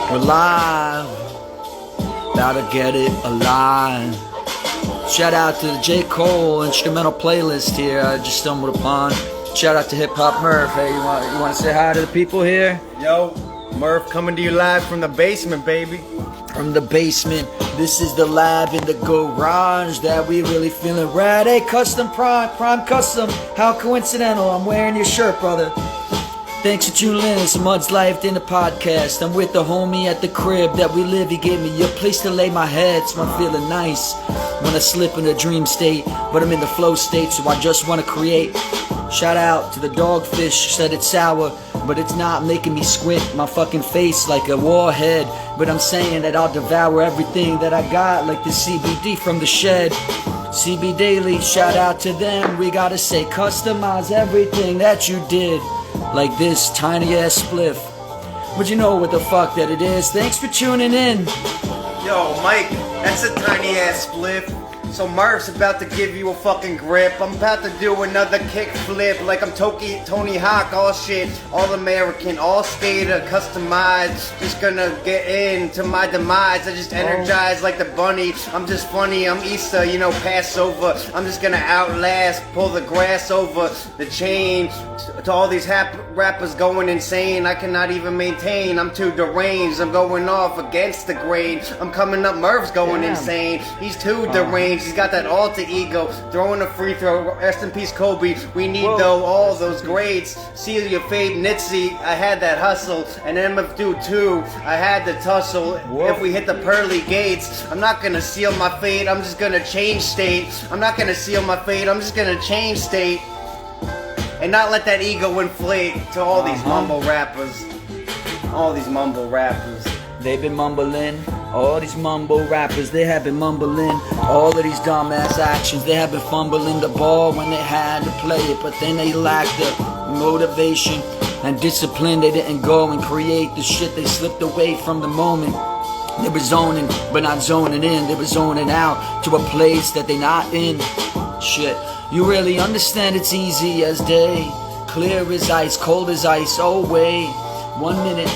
We're live, about to get it alive. Shout out to the J. Cole instrumental playlist here I just stumbled upon. Shout out to Hip Hop Murph. Hey, you want to say hi to the people here? Yo, Murph coming to you live from the basement, baby. From the basement, this is the lab in the garage that we really feeling rad. Hey, Custom Prime Custom, how coincidental, I'm wearing your shirt, brother. Thanks for tuning in, it's Mud's Life in the podcast. I'm with the homie at the crib that we live. He gave me a place to lay my head, so I'm feeling nice when I slip in a dream state, but I'm in the flow state, so I just want to create. Shout out to the dogfish, said it's sour, but it's not making me squint my fucking face like a warhead. But I'm saying that I'll devour everything that I got, like the CBD from the shed. CB Daily, shout out to them. We gotta say customize everything that you did, like this tiny ass spliff. But you know what the fuck that it is. Thanks for tuning in. Yo, Mike, that's a tiny ass spliff. So Murph's about to give you a fucking grip. I'm about to do another kick flip like I'm Tony Hawk, all shit, all American, all skater, customized. Just gonna get into my demise. I just energize like the bunny. I'm just funny, I'm Easter, you know, Passover. I'm just gonna outlast, pull the grass over the chain. To all these rappers going insane, I cannot even maintain. I'm too deranged, I'm going off against the grain. I'm coming up, Murph's going insane. He's too deranged. He's got that alter ego, throwing a free throw. Rest in peace, Kobe. We need though all those grades. See your fade, Nitzy. I had that hustle, and MF2 too. I had the tussle. If we hit the pearly gates, I'm not gonna seal my fate. I'm just gonna change state. I'm not gonna seal my fate. I'm just gonna change state, and not let that ego inflate to all these mumble rappers. All these mumble rappers. They've been mumbling. All these mumble rappers, they have been mumbling. All of these dumbass actions, they have been fumbling the ball when they had to play it, but then they lacked the motivation and discipline. They didn't go and create the shit. They slipped away from the moment. They were zoning, but not zoning in. They were zoning out to a place that they not in. Shit, you really understand it's easy as day, clear as ice, cold as ice. Oh wait, 1 minute.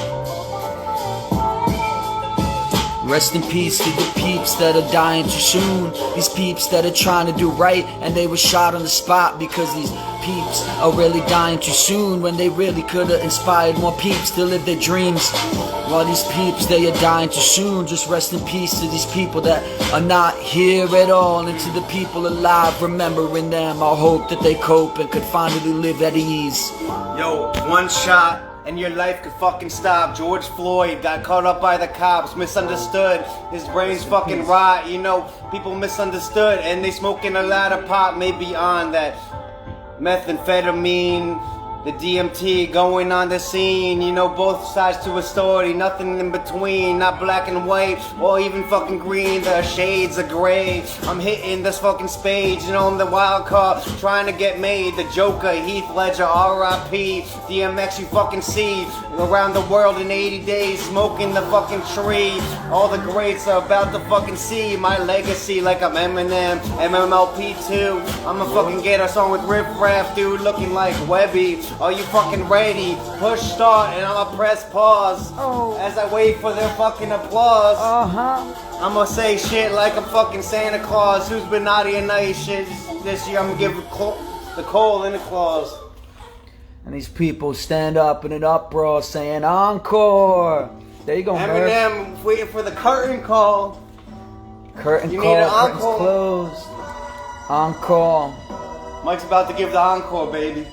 Rest in peace to the peeps that are dying too soon. These peeps that are trying to do right and they were shot on the spot, because these peeps are really dying too soon when they really could have inspired more peeps to live their dreams. While these peeps, they are dying too soon. Just rest in peace to these people that are not here at all, and to the people alive, remembering them. I hope that they cope and could finally live at ease. Yo, one shot and your life could fucking stop. George Floyd got caught up by the cops, misunderstood. His brain's fucking rot, you know, people misunderstood, and they smoking a lot of pot, maybe on that methamphetamine, the DMT going on the scene. You know, both sides to a story, nothing in between, not black and white or even fucking green. The shades of gray. I'm hitting this fucking spade, you know, I'm the wild card trying to get made. The Joker, Heath Ledger, R.I.P. DMX, you fucking see around the world in 80 days, smoking the fucking tree. All the greats are about to fucking see my legacy, like I'm Eminem, MMLP too. I'ma fucking get a song with Riff Raff, dude, looking like Webby. Are you fucking ready? Push start and I'ma press pause as I wait for their fucking applause. I'ma say shit like I'm fucking Santa Claus. Who's been naughty and nice shit this year? I'ma give the coal in the claws. And these people stand up in an uproar saying encore. There you go, Murph. Eminem waiting for the curtain call. Curtain You call, need an curtain's encore. closed. Encore. Mike's about to give the encore, baby.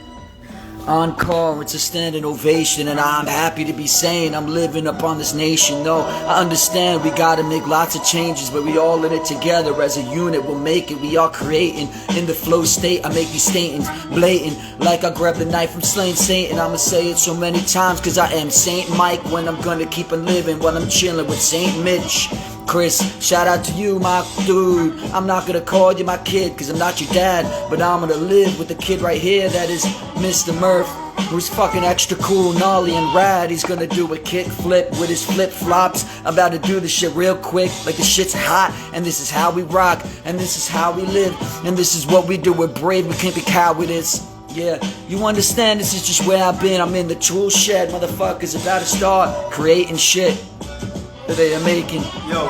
Encore, it's a standing ovation, and I'm happy to be saying I'm living up on this nation. No, I understand we gotta make lots of changes, but we all in it together as a unit. We'll make it, we are creating in the flow state. I make these statements blatant, like I grabbed the knife from slaying Satan. I'ma say it so many times, cause I am Saint Mike when I'm gonna keep on living, when I'm chilling with Saint Mitch. Chris, shout out to you, my dude. I'm not gonna call you my kid, cause I'm not your dad, but I'm gonna live with the kid right here that is Mr. Murph, who's fucking extra cool, gnarly, and rad. He's gonna do a kick flip with his flip flops. I'm about to do this shit real quick, like the shit's hot, and this is how we rock, and this is how we live, and this is what we do. We're brave, we can't be cowardice. Yeah, you understand, this is just where I've been. I'm in the tool shed, motherfuckers, about to start creating shit. that they are making. Yo,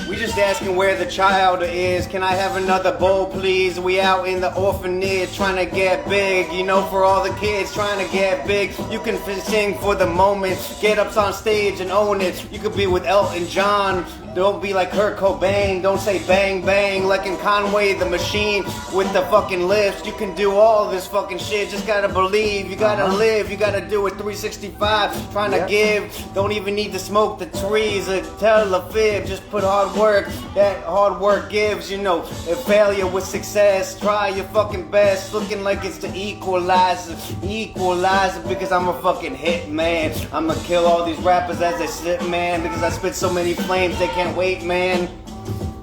we just asking where the child is. Can I have another bowl, please? We out in the orphanage trying to get big. You know, for all the kids trying to get big. You can sing for the moment. Get up on stage and own it. You could be with Elton John. Don't be like Kurt Cobain. Don't say bang bang like in Conway the Machine with the fucking lifts. You can do all this fucking shit. Just gotta believe. You gotta live. You gotta do it 365. Trying to give. Don't even need to smoke the trees or tell a fib. Just put hard work. That hard work gives, you know, a failure with success. Try your fucking best. Looking like it's the equalizer. Equalizer because I'm a fucking hit man. I'ma kill all these rappers as they slip, man. Because I spit so many flames they can't wait, man.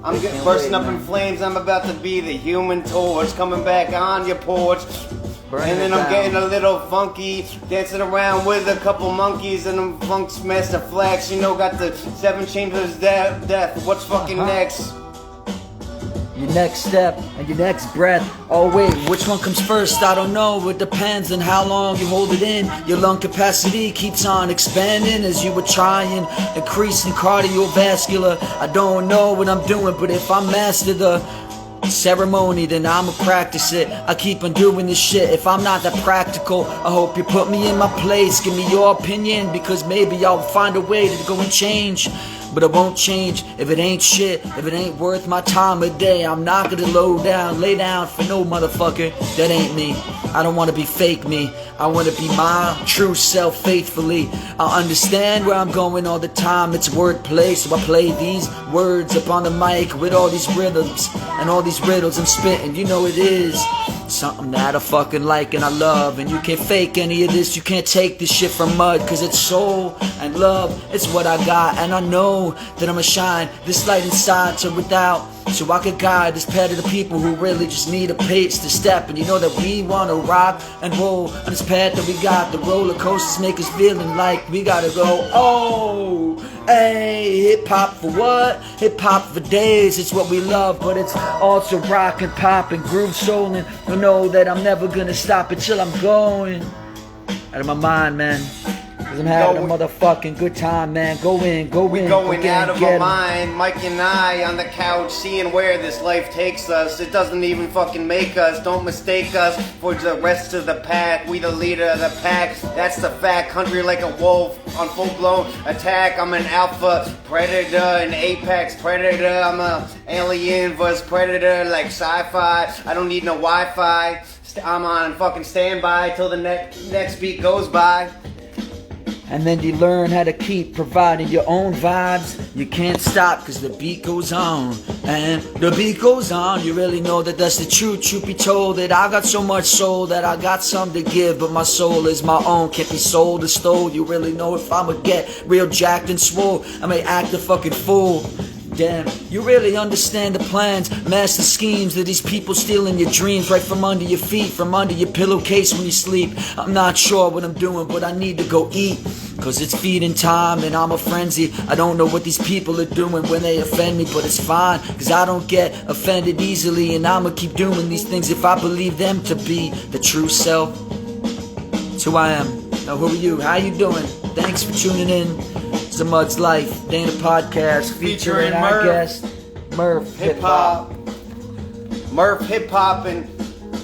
I'm getting bursting up in flames. I'm about to be the human torch coming back on your porch. And then I'm getting a little funky, dancing around with a couple monkeys and them funks master flex. You know, got the 7 chambers of death. What's fucking next? Your next step and your next breath. Oh wait, which one comes first? I don't know. It depends on how long you hold it in. Your lung capacity keeps on expanding as you were trying, increasing cardiovascular. I don't know what I'm doing, but if I master the ceremony, then I'ma practice it. I keep on doing this shit. If I'm not that practical, I hope you put me in my place. Give me your opinion, because maybe I'll find a way to go and change. But I won't change if it ain't shit. If it ain't worth my time a day, I'm not gonna lay down for no motherfucker. That ain't me. I don't wanna be fake me. I wanna be my true self faithfully. I understand where I'm going all the time. It's wordplay, so I play these words up on the mic with all these rhythms and all these riddles I'm spitting. You know it is something that I fucking like and I love. And you can't fake any of this. You can't take this shit from mud, cause it's soul and love. It's what I got, and I know that I'ma shine this light inside to without, so I could guide this path to the people who really just need a pace to step. And you know that we wanna rock and roll on this path that we got. The roller coasters make us feeling like we gotta go. Oh, hey, hip hop for what? Hip hop for days. It's what we love, but it's also rock and pop and groove souling. I know that I'm never gonna stop until I'm going out of my mind, man. Cause I'm having a motherfucking good time, man. Go in. We're going out of our mind, Mike and I on the couch, seeing where this life takes us. It doesn't even fucking make us. Don't mistake us for the rest of the pack. We the leader of the pack. That's the fact. Hungry like a wolf on full-blown attack. I'm an alpha predator, an apex predator. I'm a alien vs predator, like sci-fi. I don't need no Wi-Fi. I'm on fucking standby till the next beat goes by. And then you learn how to keep providing your own vibes. You can't stop cause the beat goes on. And the beat goes on. You really know that that's the truth. Truth be told, that I got so much soul that I got something to give, but my soul is my own, can't be sold or stole. You really know if I'ma get real jacked and swole, I may act a fucking fool. Damn, you really understand the plans, master schemes that these people stealing your dreams right from under your feet, from under your pillowcase when you sleep. I'm not sure what I'm doing, but I need to go eat, cause it's feeding time and I'm a frenzy. I don't know what these people are doing when they offend me, but it's fine, cause I don't get offended easily. And I'ma keep doing these things if I believe them to be the true self. It's who I am. Now who are you? How you doing? Thanks for tuning in. It's The Mud's Life, Dana Podcast, featuring our guest, Murph Hip Hop. Murph Hip Hop and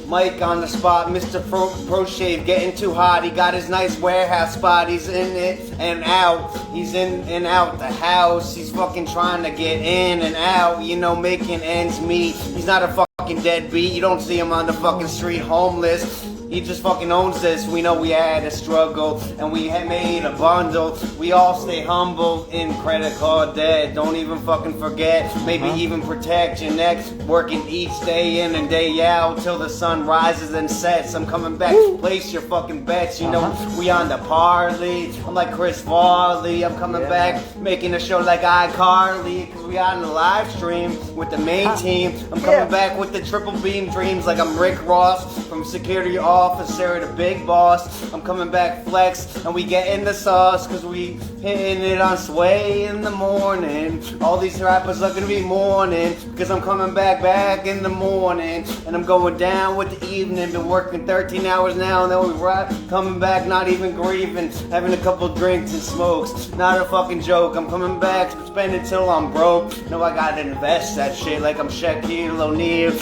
Mike on the spot. Mr. Pro Shave getting too hot. He got his nice warehouse spot. He's in it and out. He's in and out the house. He's fucking trying to get in and out, you know, making ends meet. He's not a fucking deadbeat. You don't see him on the fucking street homeless. He just fucking owns this. We know we had a struggle and we had made a bundle. We all stay humble in credit card debt. Don't even fucking forget. Maybe even protect your neck. Working each day in and day out till the sun rises and sets. I'm coming back. Place your fucking bets. You know we on the parlay. I'm like Chris Farley. I'm coming back making a show like iCarly. Cause we on the live stream with the main team. I'm coming back with the triple beam dreams like I'm Rick Ross from Security Office. officer, the big boss. I'm coming back flex, and we get in the sauce, cause we hitting it on Sway in the morning. All these rappers are gonna be mourning, cause I'm coming back in the morning. And I'm going down with the evening, been working 13 hours now, and then we rap, coming back not even grieving, having a couple drinks and smokes. Not a fucking joke, I'm coming back, spending till I'm broke. No, I gotta invest that shit like I'm Shaquille O'Neal.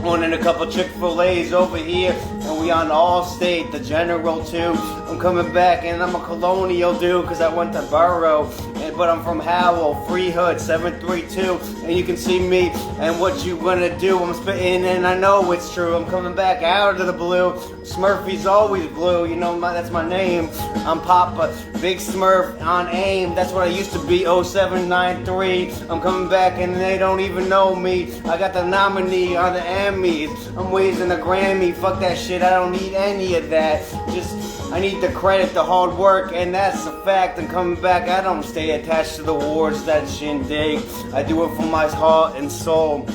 Owning a couple Chick-fil-A's over here, and we on Allstate, the General too. I'm coming back, and I'm a colonial dude, cause I went to Borough, but I'm from Howell, Free Hood, 732, and you can see me, and what you gonna do, I'm spitting, and I know it's true, I'm coming back out of the blue. Smurfy's always blue, you know, that's my name. I'm Papa, Big Smurf on AIM, that's what I used to be, 0793. I'm coming back, and they don't even know me. I got the nominee on the Emmys. I'm raising a Grammy, fuck that shit, I don't need any of that. I need the credit, the hard work, and that's a fact. I'm coming back, I don't stay attached to the wars, that shindig. I do it for my heart and soul.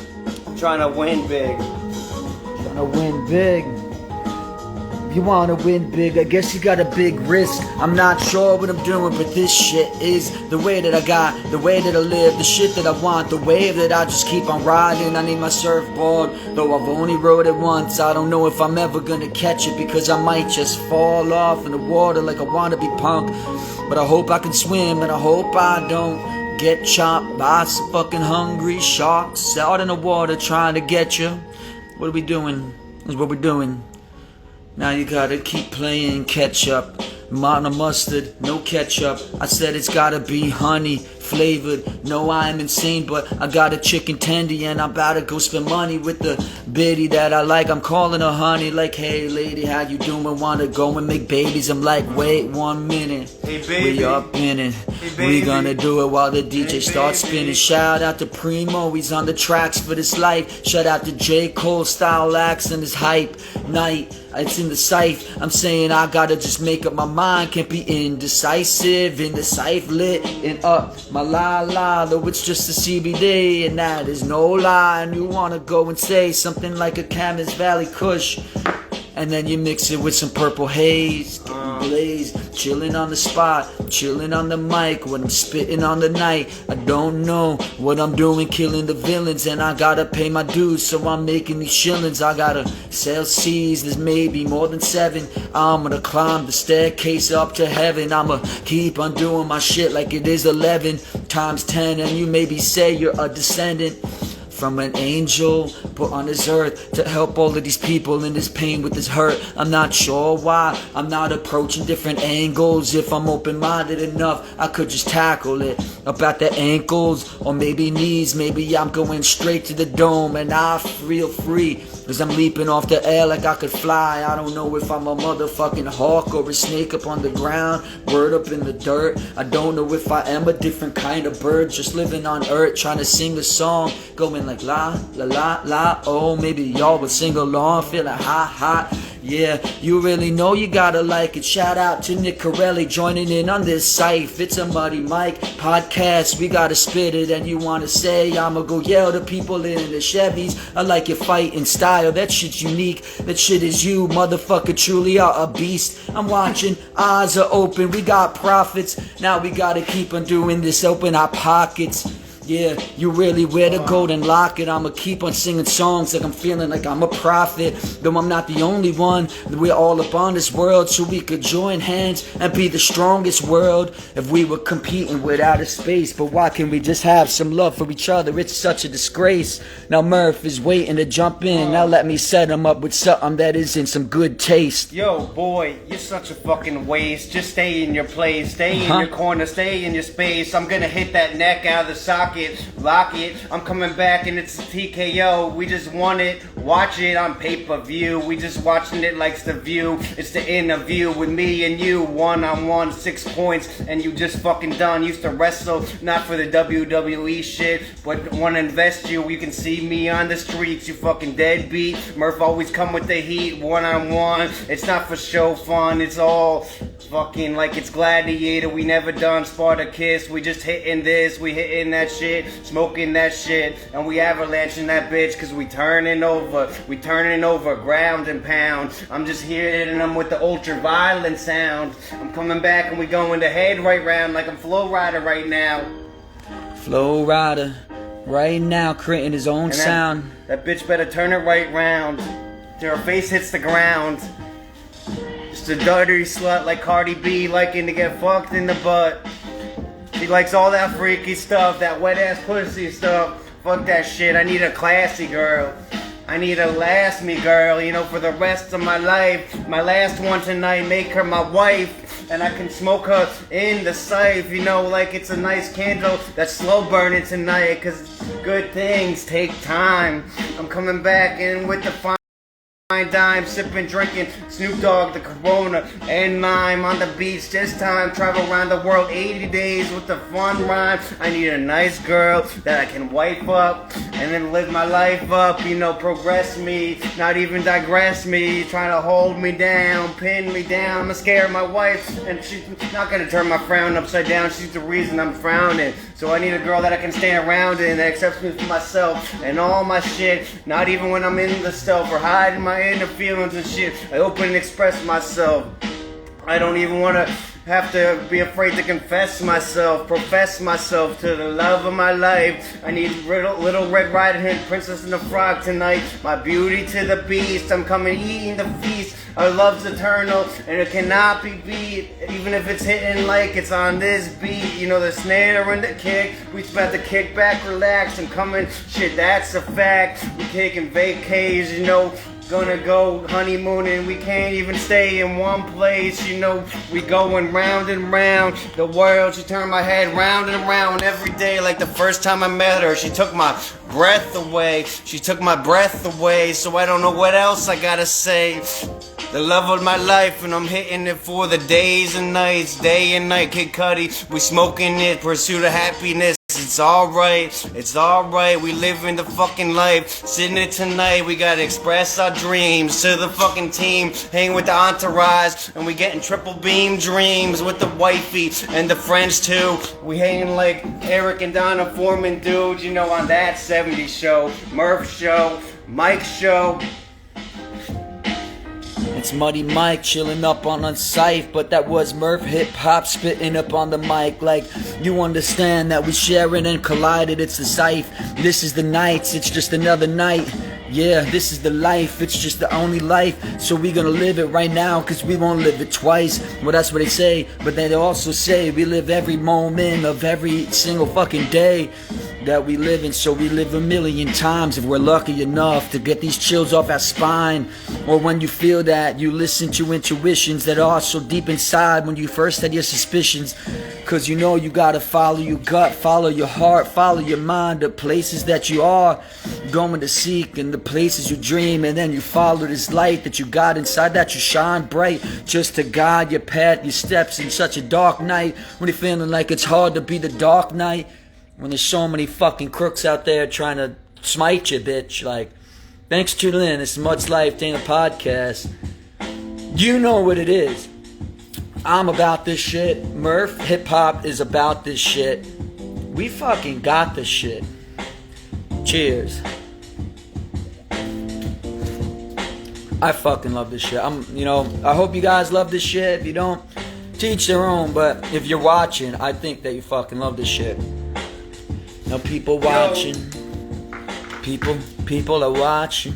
I'm trying to win big. Trying to win big. If you wanna win big, I guess you got a big risk. I'm not sure what I'm doing, but this shit is the way that I got, the way that I live, the shit that I want, the wave that I just keep on riding. I need my surfboard, though I've only rode it once. I don't know if I'm ever gonna catch it, because I might just fall off in the water like a wannabe punk. But I hope I can swim, and I hope I don't get chopped by some fucking hungry sharks out in the water trying to get you. What are we doing? That's what we're doing. Now you gotta keep playing catch up. Mountain mustard, no ketchup. I said it's gotta be honey flavored. No, I am insane, but I got a chicken tendy, and I'm about to go spend money with the biddy that I like. I'm calling her honey, like, hey lady, how you doing? Wanna go and make babies? I'm like, wait 1 minute. Hey baby, we up in it. Hey baby, we gonna do it while the DJ starts spinning. Shout out to Primo, he's on the tracks for this life. Shout out to J. Cole, style acts and his hype night. It's in the sight. I'm saying I gotta just make up my mind. Can't be indecisive, lit and up my la, though it's just a CBD, and that is no lie. And you wanna go and say something like a Camas Valley Kush, and then you mix it with some purple haze, blaze, chilling on the spot, chilling on the mic when I'm spitting on the night. I don't know what I'm doing, killing the villains, and I gotta pay my dues, so I'm making these shillings. I gotta sell seeds, there's maybe more than 7. I'm gonna climb the staircase up to heaven. I'ma keep on doing my shit like it is 11 times 10, and you maybe say you're a descendant from an angel put on this earth to help all of these people in this pain with this hurt. I'm not sure why I'm not approaching different angles. If I'm open-minded enough, I could just tackle it about the ankles or maybe knees. Maybe I'm going straight to the dome, and I feel free as I'm leaping off the air like I could fly. I don't know if I'm a motherfucking hawk or a snake up on the ground, bird up in the dirt. I don't know if I am a different kind of bird, just living on earth, trying to sing a song, going like la, la, la, la. Oh, maybe y'all would sing along, feeling hot. Yeah, you really know you gotta like it. Shout out to Nick Corelli joining in on this site. It's a Muddy Mike podcast. We gotta spit it, and you wanna say I'ma go yell to people in the Chevys. I like your fighting style. That shit's unique. That shit is you, motherfucker. Truly are a beast. I'm watching. Eyes are open. We got profits. Now we gotta keep on doing this. Open our pockets. Yeah, you really wear the golden locket. I'ma keep on singing songs like I'm feeling like I'm a prophet. Though I'm not the only one. We're all up on this world, so we could join hands and be the strongest world if we were competing with outer space. But why can't we just have some love for each other? It's such a disgrace. Now Murph is waiting to jump in. Now let me set him up with something that is in some good taste. Yo, boy, you're such a fucking waste. Just stay in your place, stay in your corner, stay in your space. I'm gonna hit that neck out of the socket. Lock it, I'm coming back and it's a TKO. We just won it, watch it on pay-per-view. We just watching it like The View. It's the interview with me and you, one-on-one, 6 points, and you just fucking done. Used to wrestle, not for the WWE shit, but wanna invest you. You can see me on the streets, you fucking deadbeat. Murph always come with the heat, one-on-one. It's not for show fun, it's all fucking like it's Gladiator. We never done Spartacus. We just hitting this, we hitting that shit, smoking that shit, and we avalanching that bitch, cause we turning over over. We turning over ground and pound. I'm just hitting them with the ultra-violent sound. I'm coming back and we going the head right round like I'm Flow Rider right now. Flow Rider, right now, creating his own sound. That bitch better turn it right round till her face hits the ground. Just a dirty slut like Cardi B, liking to get fucked in the butt. She likes all that freaky stuff, that wet ass pussy stuff. Fuck that shit, I need a classy girl. I need a last me girl, you know, for the rest of my life. My last one tonight, make her my wife. And I can smoke her in the safe, you know, like it's a nice candle that's slow burning tonight. Cause good things take time. I'm coming back in with the fine dime, sipping, drinking Snoop Dogg, the Corona, and lime on the beach this time. Travel around the world 80 days with the fun rhyme. I need a nice girl that I can wipe up and then live my life up, you know, progress me, not even digress me, trying to hold me down, pin me down. I'm scared of my wife and she's not gonna turn my frown upside down. She's the reason I'm frowning. So I need a girl that I can stand around in, that accepts me for myself and all my shit, not even when I'm in the self or hiding my inner feelings and shit. I open and express myself. I don't even want to have to be afraid to confess myself, profess myself to the love of my life. I need little Red Riding Hood, Princess and the Frog tonight. My beauty to the beast. I'm coming eating the feast. Our love's eternal and it cannot be beat. Even if it's hitting like it's on this beat. You know, the snare and the kick. We about to kick back, relax, and coming. Shit, that's a fact. We taking vacays, you know. Gonna go honeymooning, we can't even stay in one place, you know. We going round and round the world. She turned my head round and round every day like the first time I met her. She took my breath away, she took my breath away. So I don't know what else I gotta say. The love of my life, and I'm hitting it for the days and nights, day and night. Kid Cudi, we smoking it, pursuit of happiness. It's alright, we live in the fucking life. Sitting it tonight, we gotta express our dreams to the fucking team. Hang with the entourage, and we getting triple beam dreams with the wifey and the friends too. We hanging like Eric and Donna Foreman, dude, you know, on that 70s show, Murph show, Mike show. It's Muddy Mike chilling up on Unsafe, but that was Murph hip hop spitting up on the mic. Like, you understand that we sharing and collided. It's the safe. This is the nights. It's just another night. Yeah, this is the life. It's just the only life. So we gonna live it right now, cause we won't live it twice. Well, that's what they say, but they also say we live every moment of every single fucking day that we live in. So we live a million times if we're lucky enough to get these chills off our spine. Or when you feel that, you listen to intuitions that are so deep inside when you first had your suspicions. Cause you know you gotta follow your gut, follow your heart, follow your mind. The places that you are going to seek and the places you dream. And then you follow this light that you got inside that you shine bright, just to guide your path, your steps in such a dark night. When you're feeling like it's hard to be the dark knight, when there's so many fucking crooks out there trying to smite you, bitch. Like, thanks for tuning in. This is Much Life Dana Podcast. You know what it is. I'm about this shit. Murph hip hop is about this shit. We fucking got this shit. Cheers. I fucking love this shit. I hope you guys love this shit. If you don't, teach their own. But if you're watching, I think that you fucking love this shit. Now people watching. People are watching.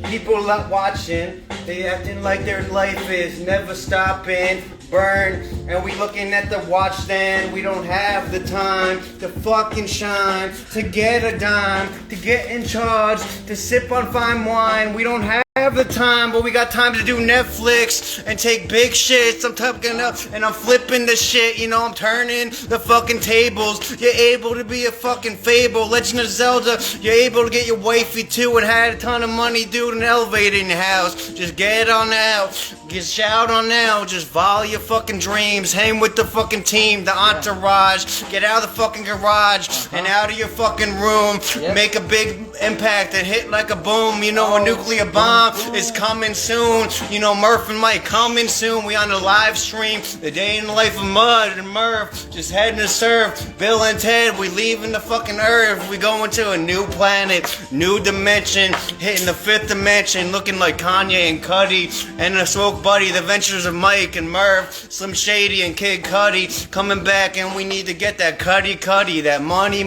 People are watching. They acting like their life is never stopping. Burn, and we looking at the watch stand. We don't have the time to fucking shine, to get a dime, to get in charge, to sip on fine wine. We don't have the time, but we got time to do Netflix and take big shits. I'm talking up and I'm flipping the shit, you know, I'm turning the fucking tables. You're able to be a fucking fable. Legend of Zelda, you're able to get your wifey too and had a ton of money, dude, an elevator in your house. Just get on out, get shout on out, just follow your fucking dreams, hang with the fucking team, the entourage, get out of the fucking garage and out of your fucking room, make a big impact and hit like a boom, you know, a nuclear bomb. time is coming soon. You know, Murph and Mike coming soon. We on the live stream. The day in the life of Mud and Murph. Just heading to surf. Bill and Ted, we leaving the fucking earth. We going to a new planet, new dimension. Hitting the 5th dimension. Looking like Kanye and Cudi. And the Smoke Buddy. The Adventures of Mike and Murph. Slim Shady and Kid Cudi. Coming back and we need to get that Cudi. That money.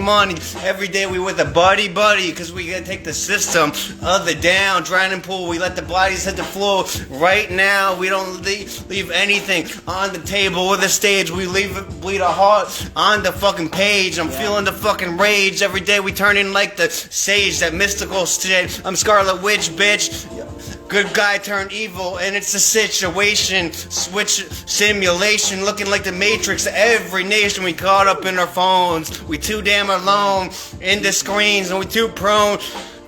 Every day we with a buddy. Cause we gotta take the system of the down. Drowning pool. We let the bodies hit the floor. Right now we don't leave anything on the table or the stage. We bleed our heart on the fucking page. I'm feeling the fucking rage. Every day we turn in like the sage. That mystical state. I'm Scarlet Witch, bitch. Good guy turned evil, and it's a situation. Switch simulation, looking like the Matrix. Every nation we caught up in our phones. We too damn alone in the screens, and we too prone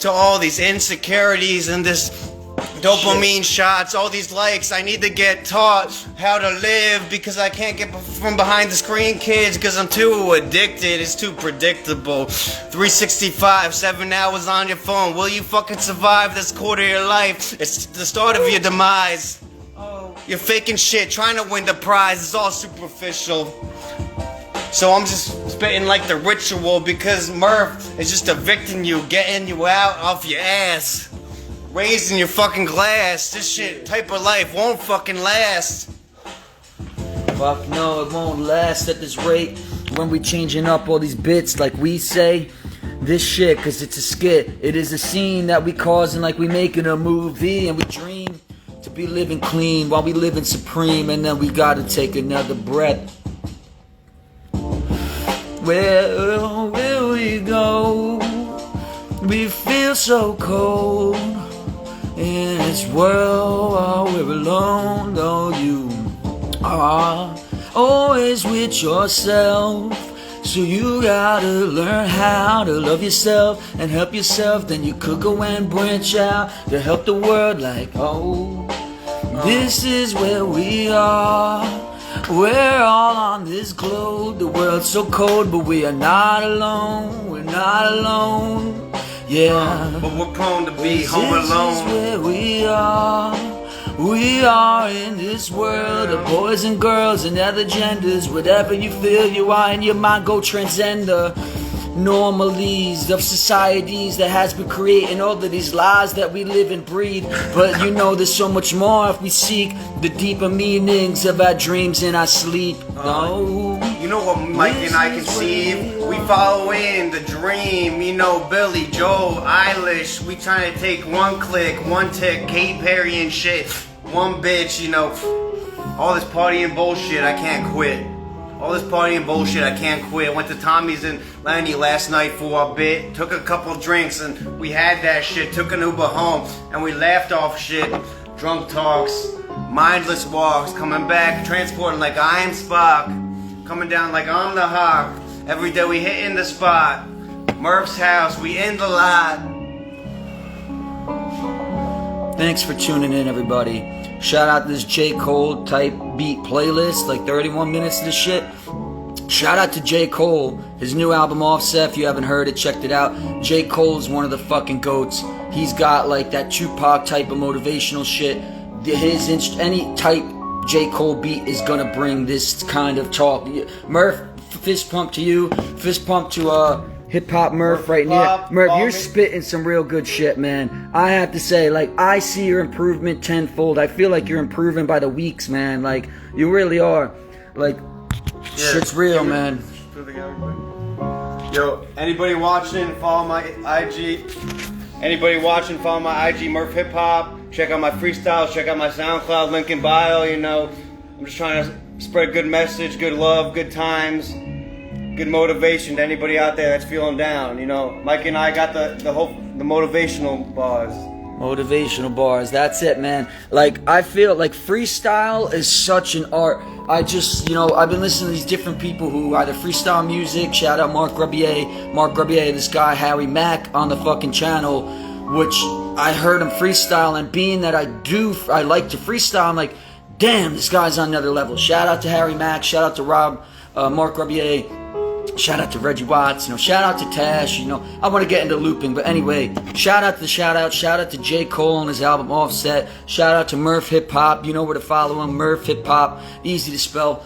to all these insecurities and this dopamine shots, all these likes. I need to get taught how to live because I can't get from behind the screen, kids, because I'm too addicted. It's too predictable. 365, 7 hours on your phone. Will you fucking survive this quarter of your life? It's the start of your demise. You're faking shit, trying to win the prize. It's all superficial. So I'm just spitting like the ritual because Murph is just evicting you, getting you out off your ass. Raising your fucking glass. This shit type of life won't fucking last. Fuck no, it won't last at this rate. When we changing up all these bits like we say. This shit, cause it's a skit. It is a scene that we causing like we making a movie. And we dream to be living clean while we living supreme. And then we gotta take another breath. Where will we go? We feel so cold in this world while we're alone. Though you are always with yourself, so you gotta learn how to love yourself and help yourself. Then you could go and branch out to help the world. Like, oh, this is where we are. We're all on this globe. The world's so cold, but we are not alone. We're not alone. Yeah, but we're prone to be home alone. This is where we are. We are in this world of boys and girls and other genders. Whatever you feel you are in your mind, go transcend the normalities of societies that has been creating all of these lies that we live and breathe. But you know there's so much more if we seek the deeper meanings of our dreams in our sleep. No. You know what Mike and I conceive? We follow in the dream. You know, Billy, Joel, Eilish. We trying to take one click, one tick, Katy Perry and shit. One bitch, you know. All this partying bullshit, I can't quit. All this partying bullshit, I can't quit. Went to Tommy's in Lanny last night for a bit. Took a couple drinks and we had that shit. Took an Uber home and we laughed off shit. Drunk talks, mindless walks. Coming back, transporting like I am Spock. Coming down like I'm the Hawk. Every day we hitting the spot. Murph's house, we in the lot. Thanks for tuning in, everybody. Shout out to this J. Cole type beat playlist, like 31 minutes of this shit. Shout out to J. Cole, his new album Offset. If you haven't heard it, checked it out. J. Cole is one of the fucking goats. He's got like that Tupac type of motivational shit. Any type J. Cole beat is gonna bring this kind of talk. Murph, fist pump to you. Fist pump to Hip Hop Murph right here. Murph, you're spitting some real good shit, man. I have to say, like, I see your improvement tenfold. I feel like you're improving by the weeks, man. Like, you really are. Like, shit's real, man. Yo, anybody watching, follow my IG. Anybody watching, follow my IG, Murph Hip Hop. Check out my freestyles, check out my SoundCloud, link in bio, you know. I'm just trying to spread good message, good love, good times. Good motivation to anybody out there that's feeling down, you know. Mike and I got the motivational bars. Motivational bars, that's it, man. Like, I feel like freestyle is such an art. I just, you know, I've been listening to these different people who either freestyle music. Shout out Mark Grubbier, this guy Harry Mack on the fucking channel, which I heard him freestyle, and being that I like to freestyle, I'm like, damn, this guy's on another level. Shout out to Harry Mack, shout out to Mark Grubbier. Shout out to Reggie Watts, shout out to Tash, I want to get into looping, but anyway, shout out to J. Cole on his album Offset, shout out to Murph Hip Hop, you know where to follow him, Murph Hip Hop, easy to spell.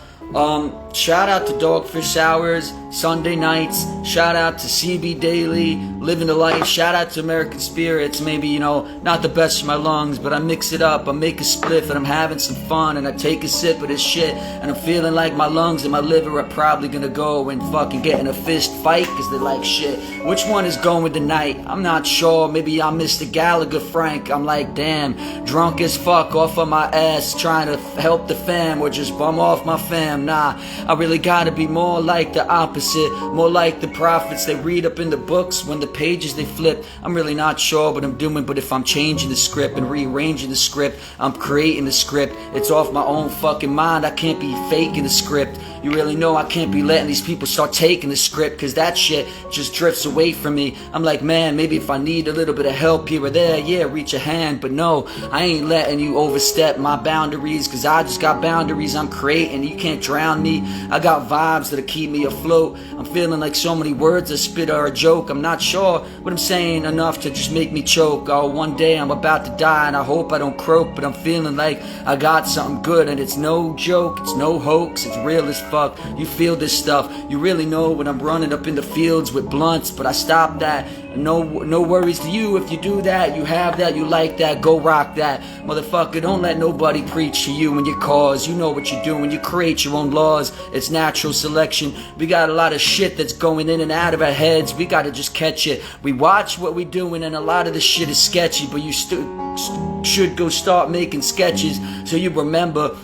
Shout out to Dogfish Hours, Sunday nights, shout out to CB Daily, Living the Life, shout out to American Spirits, maybe, not the best for my lungs, but I mix it up, I make a spliff, and I'm having some fun, and I take a sip of this shit, and I'm feeling like my lungs and my liver are probably gonna go and fucking get in a fist fight, cause they like shit. Which one is going tonight? I'm not sure, maybe I'm Mr. Gallagher Frank, I'm like, damn, drunk as fuck off of my ass, trying to help the fam, or just bum off my fam. Nah, I really gotta be more like the opposite, more like the prophets they read up in the books when the pages they flip. I'm really not sure what I'm doing, but if I'm changing the script and rearranging the script, I'm creating the script. It's off my own fucking mind, I can't be faking the script. You really know I can't be letting these people start taking the script, cause that shit just drifts away from me. I'm like, man, maybe if I need a little bit of help here or there, yeah, reach a hand, but no, I ain't letting you overstep my boundaries, cause I just got boundaries I'm creating. You can't drown me. I got vibes that'll keep me afloat. I'm feeling like so many words I spit are a joke. I'm not sure what I'm saying enough to just make me choke. Oh, one day I'm about to die and I hope I don't croak, but I'm feeling like I got something good, and it's no joke, it's no hoax, it's real as fuck. You feel this stuff, you really know when I'm running up in the fields with blunts, but I stop that. No worries to you if you do that. You have that, you like that, go rock that. Motherfucker, don't let nobody preach to you and your cause. You know what you're doing, you create your own laws. It's natural selection. We got a lot of shit that's going in and out of our heads. We gotta just catch it. We watch what we doing, and a lot of the shit is sketchy, but you should go start making sketches so you remember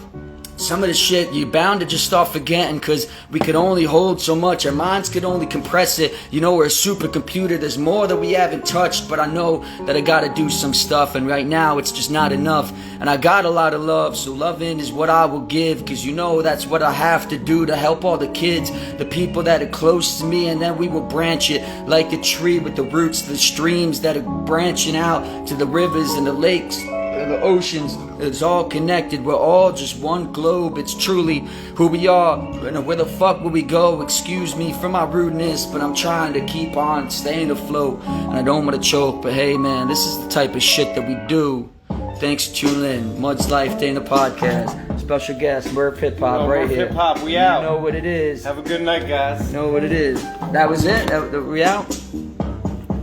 some of the shit you're bound to just start forgetting, cause we could only hold so much. Our minds could only compress it. We're a supercomputer. There's more that we haven't touched, but I know that I gotta do some stuff, and right now it's just not enough. And I got a lot of love, so loving is what I will give, cause that's what I have to do to help all the kids, the people that are close to me, and then we will branch it like the tree with the roots, the streams that are branching out to the rivers and the lakes, the oceans. It's all connected. We're all just one globe. It's truly who we are. And where the fuck will we go? Excuse me for my rudeness, but I'm trying to keep on staying afloat, and I don't want to choke. But hey man, this is the type of shit that we do. Thanks for tuning in. Mud's Life Day in the podcast. Special guest Murph Hip Hop right here. Hip Hop, we out. You know what it is. Have a good night, guys. You know what it is. That was it. We out.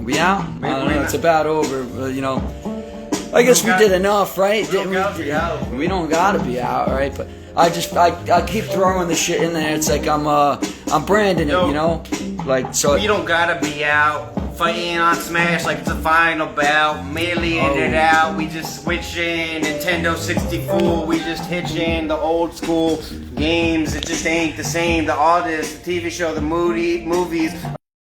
We out. I don't know. It's about over. I guess we did enough, right? We don't gotta be out, right? But I keep throwing the shit in there. It's like I'm branding it, like so. We don't gotta be out fighting on Smash like it's a final bout, mailing it out. We just switching Nintendo 64. We just hitching the old school games. It just ain't the same. The artists, the TV show, the movies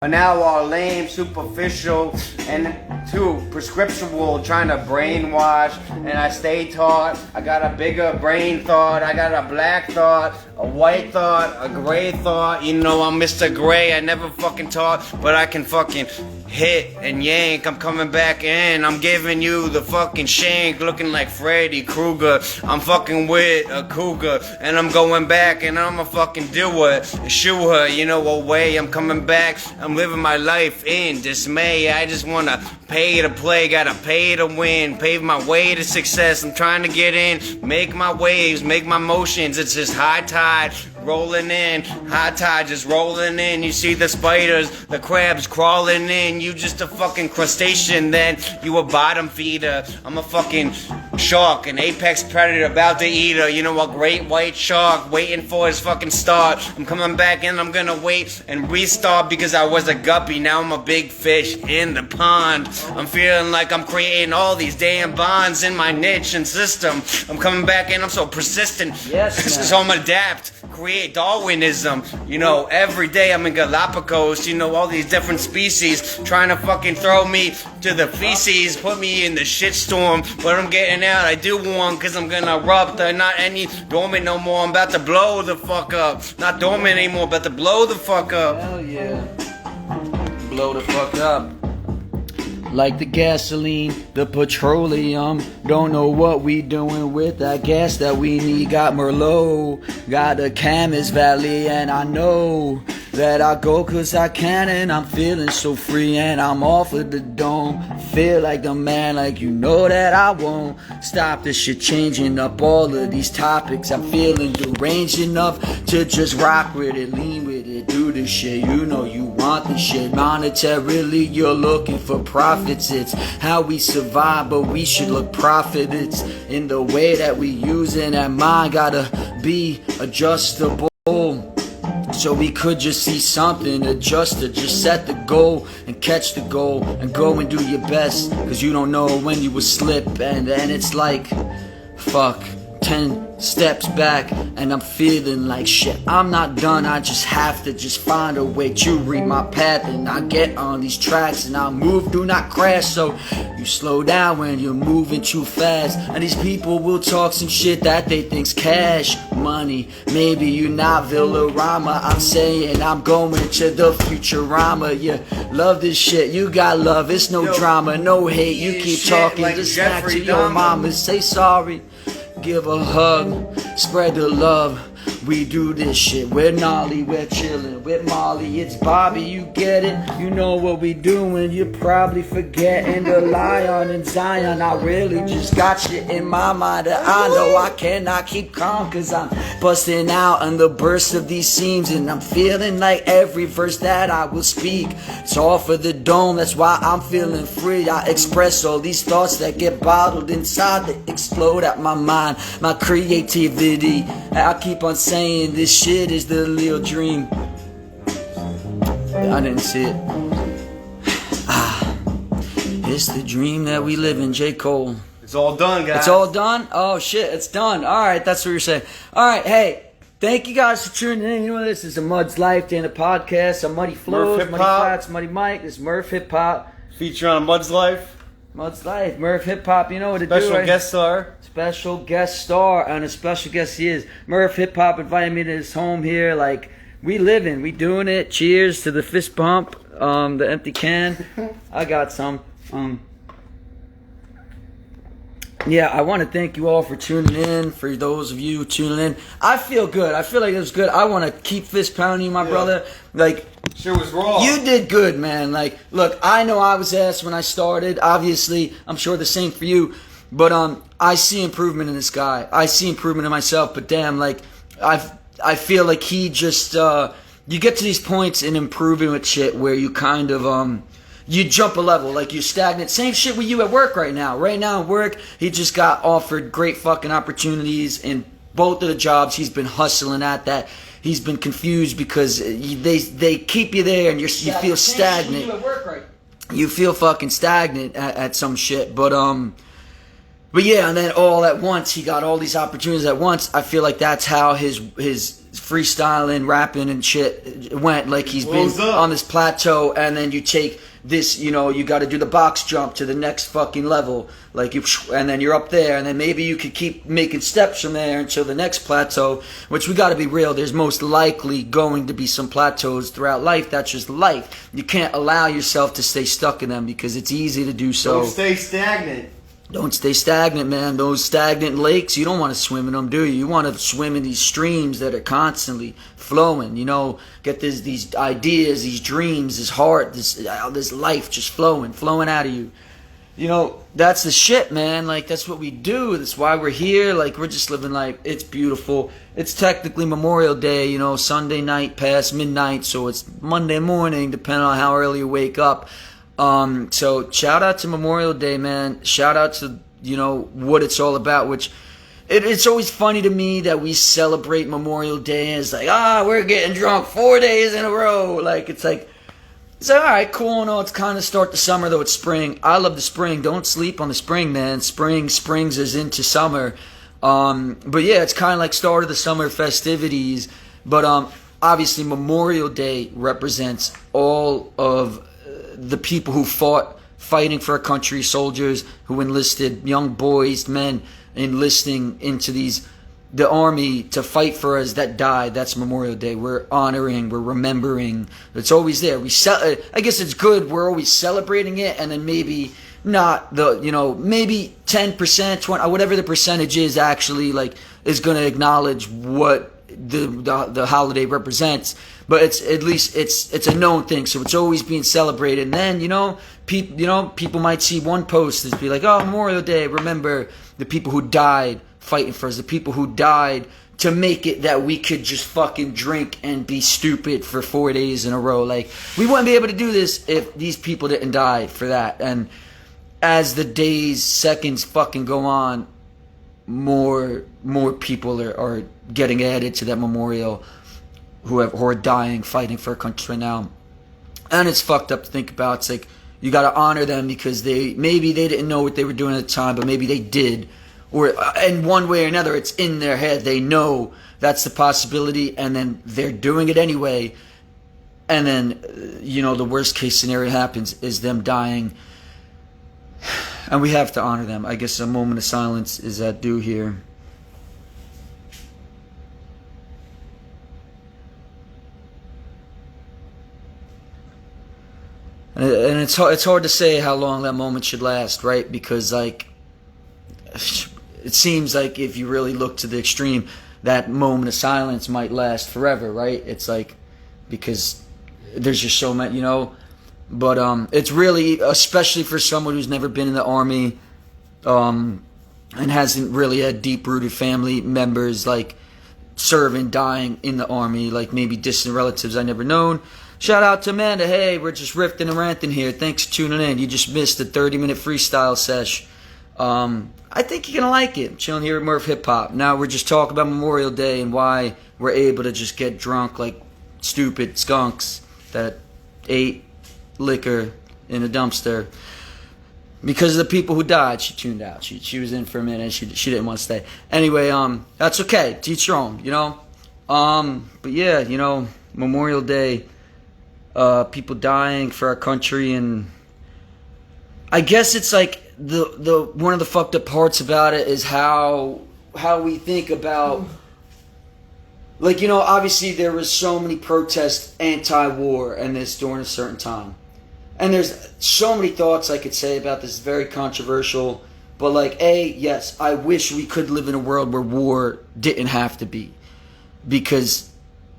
are now all lame, superficial, and too prescriptual, trying to brainwash. And I stay taught. I got a bigger brain thought. I got a black thought, a white thought, a gray thought. I'm Mr. Gray. I never fucking taught, but I can fucking hit and yank. I'm coming back in. I'm giving you the fucking shank, looking like Freddy Krueger. I'm fucking with a cougar, and I'm going back, and I'ma fucking do it. Shoot her, away. I'm coming back. I'm living my life in dismay. I just wanna pay to play, gotta pay to win, pave my way to success. I'm trying to get in, make my waves, make my motions. It's just high tide rolling in, high tide just rolling in. You see the spiders, the crabs crawling in. You just a fucking crustacean, then you a bottom feeder. I'm a fucking shark, an apex predator about to eat her. A great white shark waiting for his fucking start. I'm coming back in, I'm gonna wait and restart, because I was a guppy, now I'm a big fish in the pond. I'm feeling like I'm creating all these damn bonds in my niche and system. I'm coming back in, I'm so persistent. Yes, so I'm adapt, create Darwinism. Every day I'm in Galapagos. All these different species trying to fucking throw me to the feces, put me in the shitstorm. But I'm getting out, I do one, cause I'm gonna erupt. Not any dormant no more, I'm about to blow the fuck up. Not dormant anymore, about to blow the fuck up. Hell yeah. Blow the fuck up. Like the gasoline, the petroleum. Don't know what we doing with that gas that we need. Got Merlot, got the Camas Valley, and I know that I go cause I can, and I'm feeling so free, and I'm off of the dome. Feel like the man, like you know that I won't stop this shit, changing up all of these topics. I'm feeling deranged enough to just rock with it, lean with it, do this shit. You know you want this shit. Monetarily, you're looking for profits. It's how we survive, but we should look profit. It's in the way that we using that mind, gotta be adjustable. So we could just see something, adjust it, just set the goal and catch the goal and go and do your best, cause you don't know when you will slip, and then it's like, fuck, 10 steps back and I'm feeling like shit. I'm not done, I just have to just find a way to read my path, and I get on these tracks and I move, do not crash. So you slow down when you're moving too fast, and these people will talk some shit that they think's cash money. Maybe you're not Villarama, I'm saying I'm going to the Futurama. Yeah, love this shit, you got love, it's no drama, no hate. You keep talking, like just Jeffrey smack to your Dahmer. mama, say sorry, give a hug, spread the love. We do this shit, we're Nolly, we're chillin' with Molly, it's Bobby, you get it, you know what we doing, you're probably forgetting the Lion and Zion. I really just got shit in my mind that I know I cannot keep calm, cause I'm busting out on the burst of these seams, and I'm feeling like every verse that I will speak, it's all for the dome, that's why I'm feeling free. I express all these thoughts that get bottled inside, that explode at my mind, my creativity. I keep on saying this shit is the real dream. I didn't see it. It's the dream that we live in, J. Cole. It's all done, guys. It's all done? Oh shit, it's done. Alright, that's what you're saying. Alright, hey, thank you guys for tuning in. You know, this is a Mud's Life Day in the podcast. I'm Muddy Flows, Murph Muddy Hip-Hop. Flats, Muddy Mike. This is Murph Hip Hop. Feature on Mud's Life. Mud's Life, Murph Hip Hop. You know what to do, Special right? guest star. Special guest star, and a special guest he is. Murph Hip Hop invited me to his home here. Like, we living, we doing it. Cheers to the fist bump, the empty can. I got some. Yeah, I want to thank you all for tuning in. For those of you tuning in, I feel good. I feel like it was good. I want to keep fist pounding you, my brother. Like, Sure was raw. you did good, man. Like, look, I know I was ass when I started. Obviously, I'm sure the same for you. But I see improvement in this guy. I see improvement in myself. But damn, like, I feel like he just you get to these points in improving with shit where you kind of you jump a level, like you're stagnant. Same shit with you at work right now. Right now at work, he just got offered great fucking opportunities in both of the jobs. He's been hustling at that. He's been confused because they keep you there and you feel stagnant. You feel fucking stagnant at some shit. But yeah, and then all at once he got all these opportunities at once. I feel like that's how his freestyling, rapping and shit went. Like he's been on this plateau, and then you take this, you know, you got to do the box jump to the next fucking level, like you, and then you're up there, and then maybe you could keep making steps from there until the next plateau. Which we got to be real. There's most likely going to be some plateaus throughout life. That's just life. You can't allow yourself to stay stuck in them because it's easy to do so. Don't stay stagnant. Don't stay stagnant, man. Those stagnant lakes, you don't want to swim in them, do you? You want to swim in these streams that are constantly flowing. You know, get these ideas, these dreams, this heart, this life just flowing out of you. You know, that's the shit, man. Like, that's what we do. That's why we're here. Like, we're just living life. It's beautiful. It's technically Memorial Day, you know, Sunday night past midnight, so it's Monday morning, depending on how early you wake up. So shout out to Memorial Day, man. Shout out to, you know, what it's all about, which it's always funny to me that we celebrate Memorial Day as like, we're getting drunk 4 days in a row. Like, it's like, all right, cool and all. It's kind of start the summer, though. It's spring. I love the spring. Don't sleep on the spring, man. Springs is into summer. But yeah, it's kind of like start of the summer festivities. But obviously Memorial Day represents all of the people who fought, fighting for our country, soldiers who enlisted, young boys, men enlisting into the army to fight for us that died. That's Memorial Day. We're honoring, we're remembering. It's always there. I guess it's good. We're always celebrating it, and then maybe not maybe 10%, 20, whatever the percentage is actually, like, is going to acknowledge what the holiday represents, but it's at least it's a known thing, so it's always being celebrated. And then people might see one post and be like, oh, Memorial Day, remember the people who died fighting for us, the people who died to make it that we could just fucking drink and be stupid for 4 days in a row. Like, we wouldn't be able to do this if these people didn't die for that. And as the days, seconds fucking go on, more people are getting added to that memorial who are dying fighting for our country right now. And it's fucked up to think about. It's like, you got to honor them because maybe they didn't know what they were doing at the time, but maybe they did. Or in one way or another, it's in their head. They know that's the possibility, and then they're doing it anyway. And then, the worst case scenario happens is them dying. And we have to honor them. I guess a moment of silence is due here. And it's hard to say how long that moment should last, right? Because, like, it seems like if you really look to the extreme, that moment of silence might last forever, right? It's like, because there's just so many, But it's really, especially for someone who's never been in the Army, and hasn't really had deep-rooted family members, like, serving, dying in the Army, like maybe distant relatives I never known. Shout out to Amanda. Hey, we're just riffing and ranting here. Thanks for tuning in. You just missed the 30-minute freestyle sesh. I think you're going to like it. I'm chilling here at Murph Hip Hop. Now we're just talking about Memorial Day and why we're able to just get drunk like stupid skunks that ate liquor in a dumpster. Because of the people who died, she tuned out. She was in for a minute. She didn't want to stay. Anyway, that's okay. To each your own, But yeah, Memorial Day, people dying for our country, and I guess it's like the one of the fucked up parts about it is how we think about, like, obviously there was so many protests anti-war and this during a certain time. And there's so many thoughts I could say about this, very controversial. But like, yes, I wish we could live in a world where war didn't have to be. Because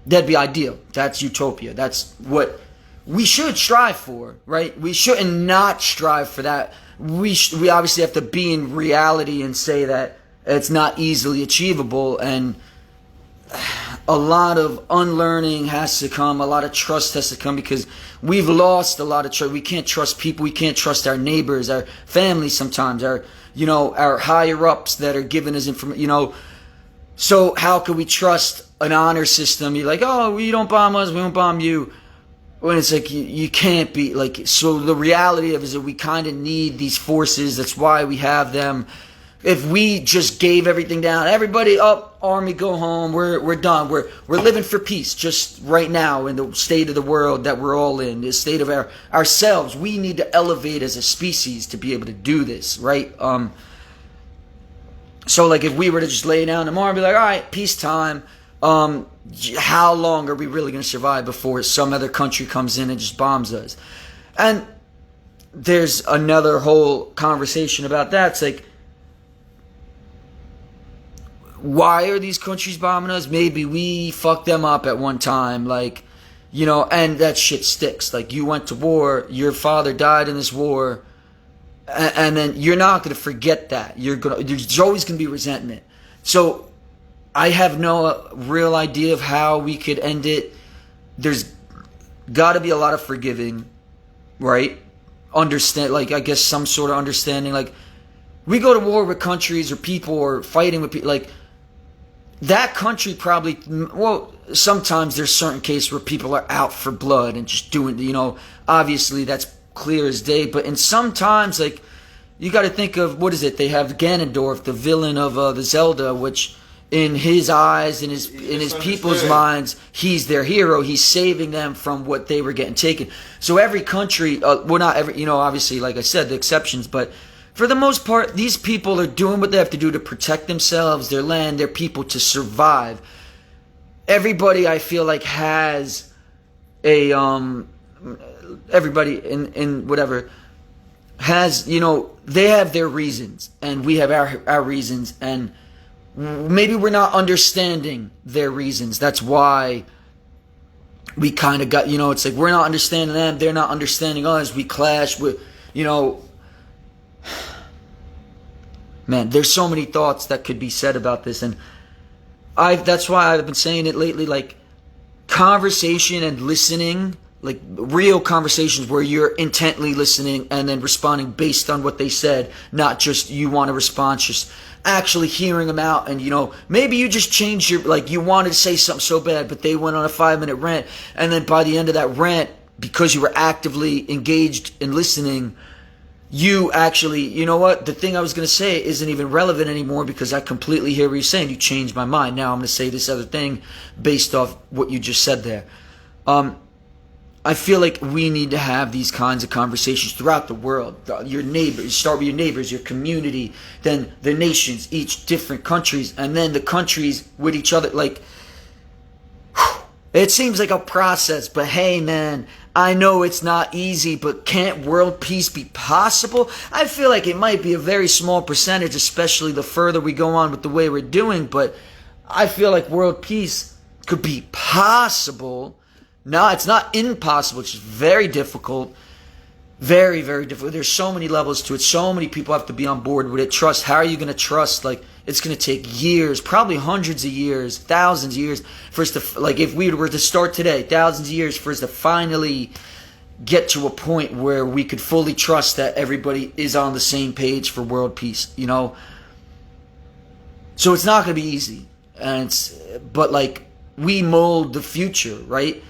that'd be ideal. That's utopia. That's what we should strive for, right? We shouldn't not strive for that. We obviously have to be in reality and say that it's not easily achievable, and a lot of unlearning has to come, a lot of trust has to come, because we've lost a lot of trust. We can't trust people, we can't trust our neighbors, our families sometimes, our higher ups that are giving us information, So how can we trust an honor system? You're like, oh, you don't bomb us, we won't bomb you. When it's like, you can't be like, so the reality of it is that we kind of need these forces. That's why we have them. If we just gave everything down, everybody up, army, go home, we're done. We're living for peace just right now in the state of the world that we're all in, the state of ourselves. We need to elevate as a species to be able to do this, right? So like if we were to just lay down tomorrow and be like, all right, peacetime, how long are we really going to survive before some other country comes in and just bombs us? And there's another whole conversation about that. It's like, why are these countries bombing us? Maybe we fucked them up at one time, like, and that shit sticks. Like, you went to war, your father died in this war, and then you're not going to forget that. There's always going to be resentment. So I have no real idea of how we could end it. There's got to be a lot of forgiving, right? Understand, like, I guess some sort of understanding. Like, we go to war with countries or people or fighting with people, like, that country probably, well, sometimes there's certain cases where people are out for blood and just doing, obviously that's clear as day. But in sometimes, like, you got to think of, what is it? They have Ganondorf, the villain of the Zelda, which in his eyes, in his people's minds, he's their hero. He's saving them from what they were getting taken. So every country, well, not every, obviously, like I said, the exceptions, but for the most part, these people are doing what they have to do to protect themselves, their land, their people, to survive. Everybody, I feel like, has a, everybody in whatever, has, they have their reasons, and we have our reasons, and maybe we're not understanding their reasons. That's why we kind of got, it's like we're not understanding them, they're not understanding us, we clash with, man, there's so many thoughts that could be said about this, and that's why I've been saying it lately, like, conversation and listening, like real conversations where you're intently listening and then responding based on what they said, not just you want to respond, just actually hearing them out. And maybe you just changed you wanted to say something so bad, but they went on a 5-minute rant, and then by the end of that rant, because you were actively engaged in listening, you actually, the thing I was going to say isn't even relevant anymore because I completely hear what you're saying. You changed my mind. Now I'm going to say this other thing based off what you just said there. I feel like we need to have these kinds of conversations throughout the world. Your neighbors, start with your neighbors, your community, then the nations, each different countries, and then the countries with each other. Like, it seems like a process, but hey, man, I know it's not easy, but can't world peace be possible? I feel like it might be a very small percentage, especially the further we go on with the way we're doing, but I feel like world peace could be possible. No, it's not impossible. It's just very difficult. Very, very difficult. There's so many levels to it. So many people have to be on board with it. Trust. How are you going to trust? Like, it's going to take years, probably hundreds of years, thousands of years for us to, like, if we were to start today, thousands of years for us to finally get to a point where we could fully trust that everybody is on the same page for world peace, So it's not going to be easy. But like, we mold the future, right?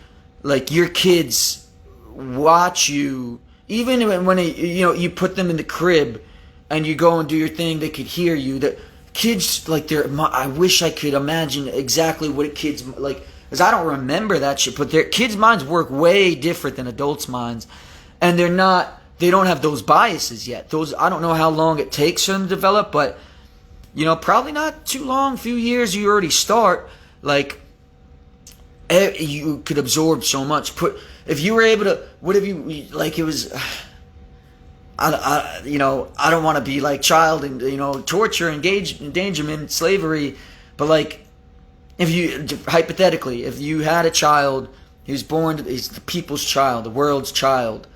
Like, your kids watch you, even when you put them in the crib and you go and do your thing, they could hear you. That kids, like, I wish I could imagine exactly what a kid's like, because I don't remember that shit. But their kids' minds work way different than adults' minds, and they don't have those biases yet. I don't know how long it takes for them to develop, but probably not too long. A few years, you already start. Like, you could absorb so much. If you were able to, what if you, like, it was, I don't want to be like child and, torture, endangerment, slavery, but like, hypothetically, if you had a child, he was born, he's the people's child, the world's child,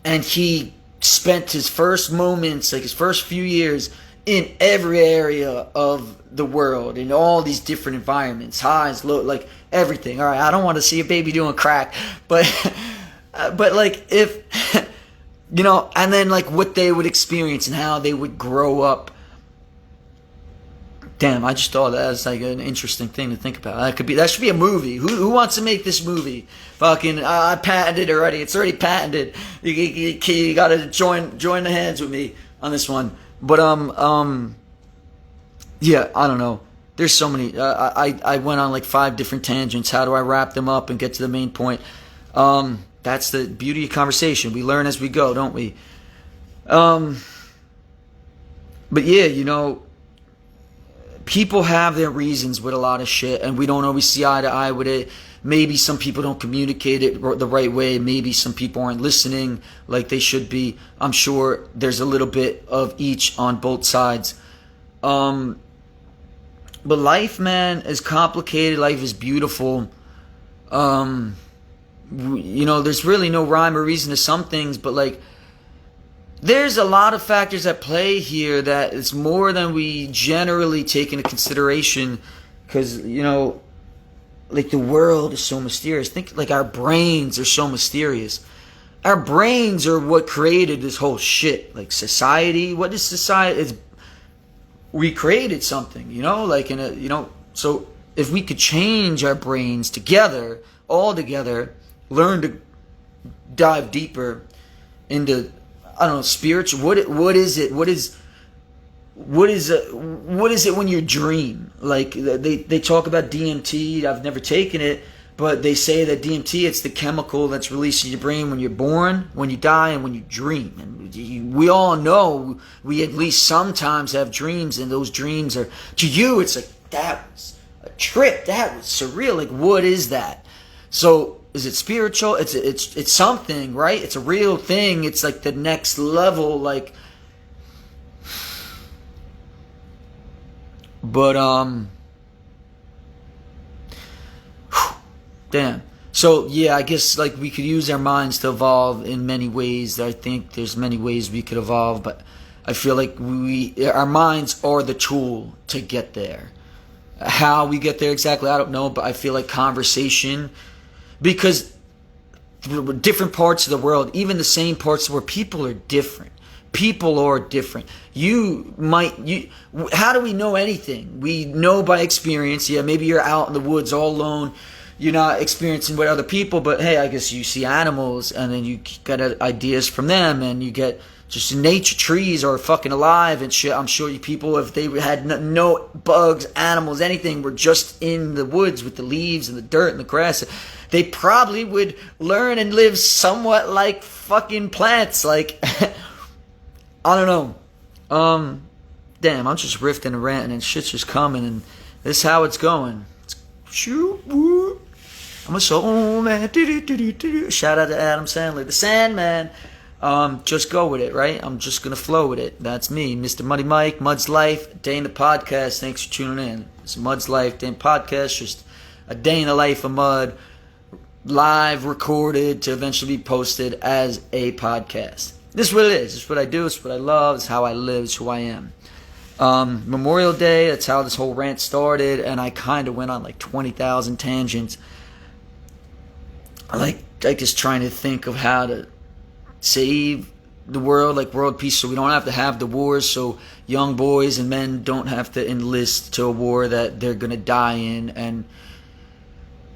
and he spent his first moments, like his first few years, in every area of the world, in all these different environments, highs, low, like everything. All right, I don't want to see a baby doing crack, but like, if, and then like what they would experience and how they would grow up. Damn, I just thought that was like an interesting thing to think about. That should be a movie. Who wants to make this movie? Fucking, I patented it already. It's already patented. You gotta join the hands with me on this one. But yeah, I don't know. There's so many. I went on like 5 different tangents. How do I wrap them up and get to the main point? That's the beauty of conversation. We learn as we go, don't we? But yeah, people have their reasons with a lot of shit, and we don't always see eye to eye with it. Maybe some people don't communicate it the right way. Maybe some people aren't listening like they should be. I'm sure there's a little bit of each on both sides. But life, man, is complicated. Life is beautiful. There's really no rhyme or reason to some things, but like, there's a lot of factors at play here that it's more than we generally take into consideration, because, like, the world is so mysterious. Think, like, our brains are so mysterious. Our brains are what created this whole shit. Like, society, what is society? We created something, like, so if we could change our brains together, all together, learn to dive deeper into, I don't know, spiritual, what is it? What is it when you dream? Like, they talk about DMT. I've never taken it, but they say that DMT, it's the chemical that's released in your brain when you're born, when you die, and when you dream. And we all know we at least sometimes have dreams, and those dreams are, to you, it's like, that was a trip, that was surreal. Like, what is that? So, is it spiritual? It's something, right? It's a real thing. It's like the next level, like. But damn. So yeah, I guess like we could use our minds to evolve in many ways. I think there's many ways we could evolve, but I feel like our minds are the tool to get there. How we get there exactly, I don't know, but I feel like conversation, because different parts of the world, even the same parts where people are different. People are different. How do we know anything? We know by experience. Yeah, maybe you're out in the woods all alone. You're not experiencing with other people, but hey, I guess you see animals and then you get ideas from them, and you get just nature. Trees are fucking alive and shit. I'm sure you people, if they had no bugs, animals, anything, were just in the woods with the leaves and the dirt and the grass, they probably would learn and live somewhat like fucking plants. Like, I don't know. Damn, I'm just riffing and ranting and shit's just coming, and this is how it's going. I'm a soul man. Shout out to Adam Sandler, the Sandman. Just go with it, right? I'm just gonna flow with it. That's me, Mr. Muddy Mike, Mud's Life, Day in the Podcast. Thanks for tuning in. It's Mud's Life, Day in the Podcast, just a day in the life of Mud, live recorded to eventually be posted as a podcast. This is what it is. It's what I do. It's what I love. It's how I live. It's who I am. Memorial Day, that's how this whole rant started, and I kind of went on like 20,000 tangents. I just trying to think of how to save the world, like world peace, so we don't have to have the wars, so young boys and men don't have to enlist to a war that they're gonna die in. And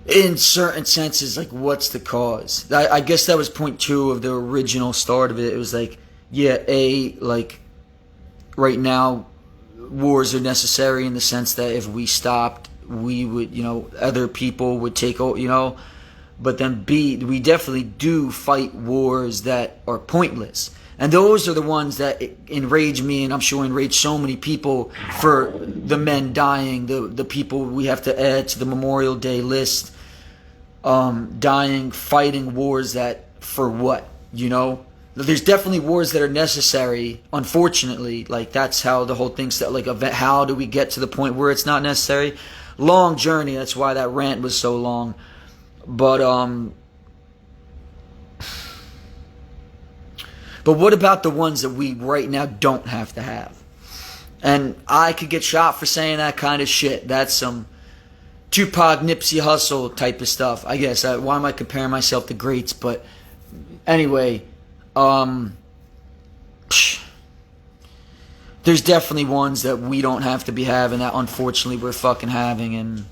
in certain senses, like, what's the cause? I guess that was point 2 of the original start of it. It was like, yeah, like right now wars are necessary in the sense that if we stopped, we would, other people would take over, but then B, we definitely do fight wars that are pointless. And those are the ones that enrage me, and I'm sure enrage so many people, for the men dying, the people we have to add to the Memorial Day list, dying, fighting wars that, for what, There's definitely wars that are necessary, unfortunately. Like, that's how the whole thing's, like, how do we get to the point where it's not necessary? Long journey, that's why that rant was so long. But what about the ones that we right now don't have to have? And I could get shot for saying that kind of shit. That's some Tupac, Nipsey Hussle type of stuff, I guess. Why am I comparing myself to greats? But anyway, there's definitely ones that we don't have to be having that unfortunately we're fucking having, and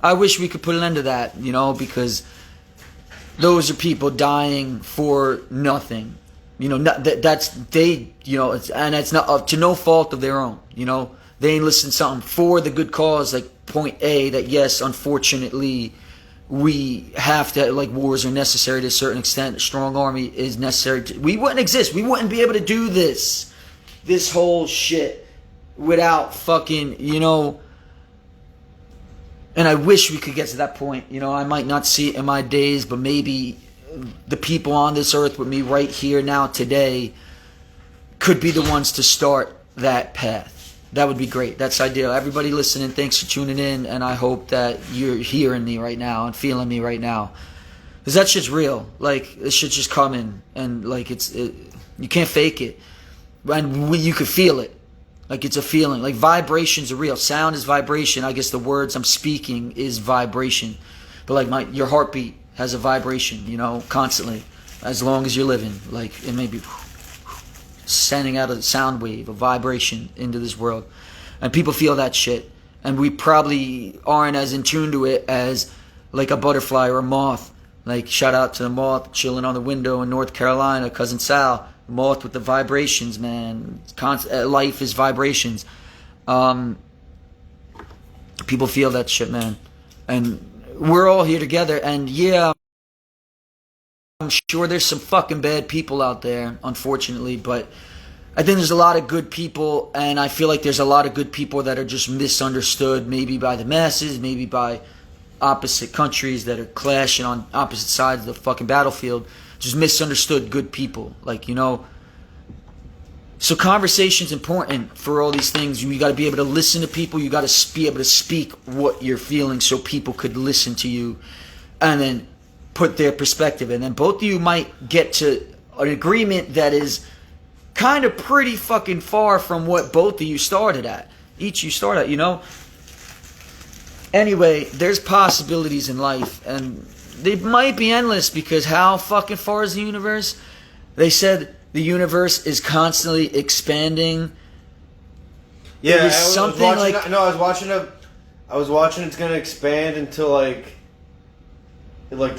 I wish we could put an end to that, because those are people dying for nothing. And it's not up to no fault of their own. They ain't listening to something for the good cause, like point A, that yes, unfortunately, we have to, like, wars are necessary to a certain extent. A strong army is necessary. We wouldn't exist. We wouldn't be able to do this whole shit without fucking, and I wish we could get to that point. I might not see it in my days, but maybe the people on this earth with me right here now today could be the ones to start that path. That would be great. That's ideal. Everybody listening, thanks for tuning in, and I hope that you're hearing me right now and feeling me right now. Because that shit's real. Like, this shit's just coming, and like you can't fake it. And you can feel it. Like, it's a feeling. Like, vibrations are real. Sound is vibration. I guess the words I'm speaking is vibration. But like your heartbeat has a vibration, constantly, as long as you're living. Like, it may be sending out a sound wave, a vibration into this world. And people feel that shit. And we probably aren't as in tune to it as like a butterfly or a moth. Like, shout out to the moth chilling on the window in North Carolina, Cousin Sal. Moth with the vibrations, man. Life is vibrations. People feel that shit, man. And we're all here together. And yeah, I'm sure there's some fucking bad people out there, unfortunately. But I think there's a lot of good people. And I feel like there's a lot of good people that are just misunderstood, maybe by the masses, maybe by opposite countries that are clashing on opposite sides of the fucking battlefield. Just misunderstood good people. Like, So conversation's important for all these things. You got to be able to listen to people. You got to be able to speak what you're feeling so people could listen to you and then put their perspective. And then both of you might get to an agreement that is kind of pretty fucking far from what both of you started at. Each you start at, you know? Anyway, there's possibilities in life. And they might be endless because how fucking far is the universe? They said the universe is constantly expanding. Yeah, I was watching it's gonna expand until until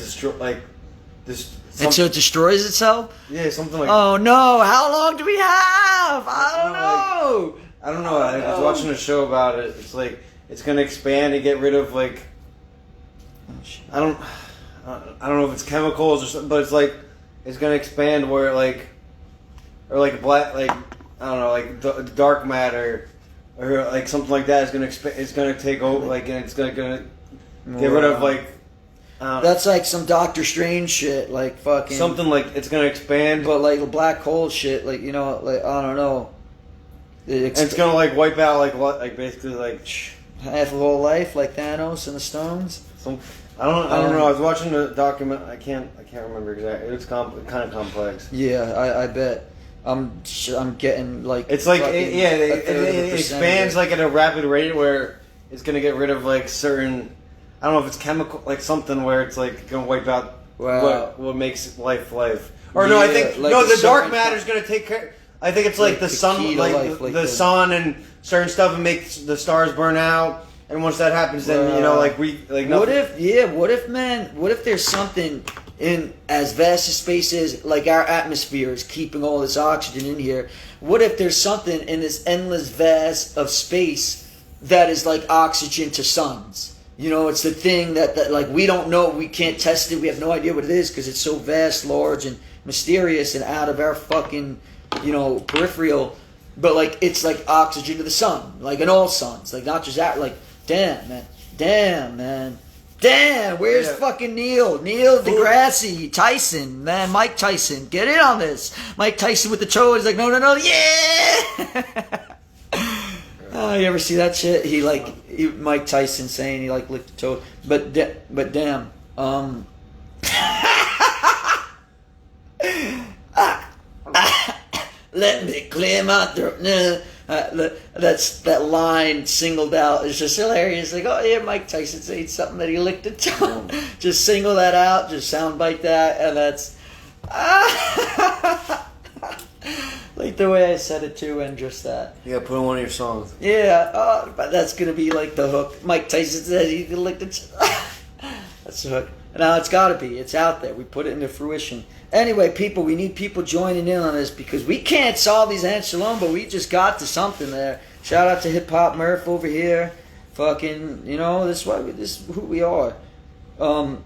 it destroys itself? Yeah, something like. Oh no, how long do we have? I don't know. I don't know. I was watching a show about it. It's like it's gonna expand and get rid of I don't know if it's chemicals or something, but it's like it's gonna expand where black, I don't know, dark matter or something like that is gonna it's gonna take over, and it's gonna get rid of that's like some Doctor Strange shit, fucking something it's gonna expand, but a black hole shit, I don't know. It's gonna wipe out basically half of all life, like Thanos and the Stones. I don't know. I was watching the document. I can't remember exactly. It was kind of complex. Yeah, I bet. I'm getting it's it expands at a rapid rate where it's gonna get rid of certain. I don't know if it's chemical, something where it's gonna wipe out what makes life. Or no, I think the dark matter's gonna take care. I think it's the sun, the sun and certain stuff, and makes the stars burn out. And once that happens, then what if there's something in as vast as space is, our atmosphere is keeping all this oxygen in here. What if there's something in this endless vast of space that is like oxygen to suns? It's the thing that we don't know, we can't test it, we have no idea what it is because it's so vast, large, and mysterious and out of our fucking, peripheral. But it's like oxygen to the sun, in all suns, not just that, damn, man. Damn, where's fucking Neil DeGrasse, Tyson, man, Mike Tyson, get in on this. Mike Tyson with the toe is no, yeah! Oh, you ever see that shit? Mike Tyson saying he licked the toe, but damn, let me clear my throat. That's that line singled out. It's just hilarious. Oh yeah, Mike Tyson saying something that he licked a toe. Just single that out. Just soundbite that, and that's the way I said it too, and just that. You gotta put on one of your songs. Yeah, but that's gonna be the hook. Mike Tyson said he licked a toe. That's the hook. Now it's gotta be. It's out there. We put it into fruition. Anyway, people, we need people joining in on this because we can't solve these answers alone, but we just got to something there. Shout out to Hip Hop Murph over here. Fucking, this is who we are. But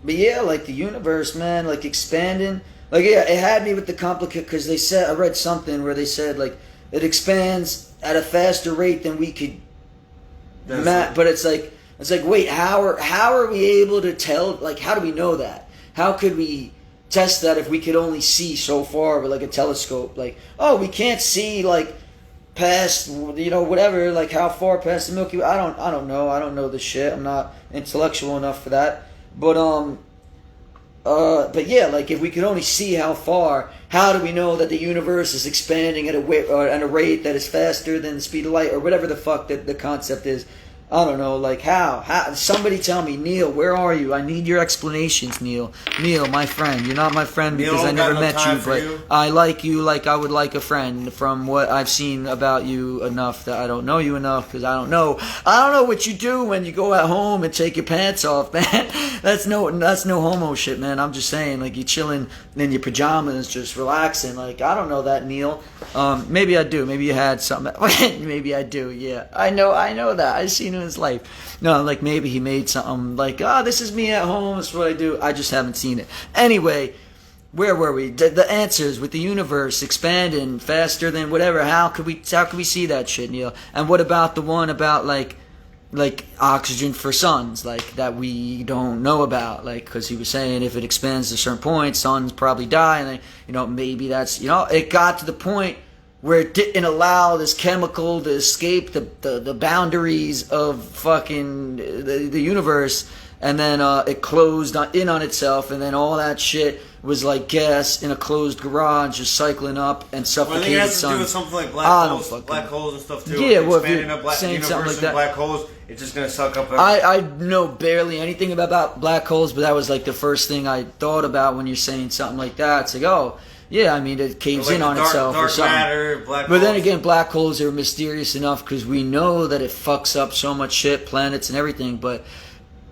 yeah, the universe, man, expanding. It had me with the complicate because they said, I read something where they said, it expands at a faster rate than we could. But it's wait, how are we able to tell? How do we know that? How could we test that if we could only see so far with a telescope? We can't see past whatever, how far past the Milky Way. I don't know. I don't know this shit. I'm not intellectual enough for that. But yeah, if we could only see how far, how do we know that the universe is expanding at a rate that is faster than the speed of light, or whatever the fuck that the concept is? I don't know, how? Somebody tell me, Neil, where are you? I need your explanations, Neil. Neil, my friend. You're not my friend because I never met you, but I like you like I would like a friend from what I've seen about you enough that I don't know you enough because I don't know what you do when you go at home and take your pants off, man. That's no homo shit, man. I'm just saying, you're chilling in your pajamas, just relaxing. I don't know that, Neil. Maybe I do. Maybe you had something. Maybe I do, yeah. I know that. I've seen in his life. No, maybe he made something this is me at home, this is what I do. I just haven't seen it. Anyway, where were we? The answers with the universe expanding faster than whatever. How could we see that shit, Neil? And what about the one about oxygen for suns, that we don't know about, because he was saying if it expands to a certain point, suns probably die, and maybe that's, it got to the point where it didn't allow this chemical to escape the boundaries of fucking the universe, and then it closed in on itself, and then all that shit was like gas in a closed garage, just cycling up and suffocated. Well, I think it has to do with something like black holes and stuff too. Yeah, well, expanding if a black saying universe something like and that, black holes, it's just gonna suck up. I know barely anything about black holes, but that was like the first thing I thought about when you're saying something like that. It's like, oh, yeah, I mean, it caves in on itself or something. Matter, black but then holes. again, black holes are mysterious enough because we know that it fucks up so much shit, planets and everything. But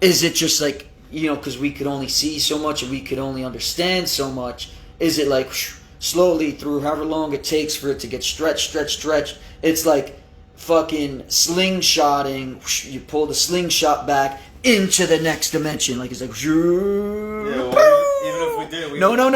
is it just like, you know, because we could only see so much and we could only understand so much? Is it like slowly through however long it takes for it to get stretched? It's like fucking slingshotting. You pull the slingshot back into the next dimension. Like it's like, yeah, well, even if we did, no, yeah,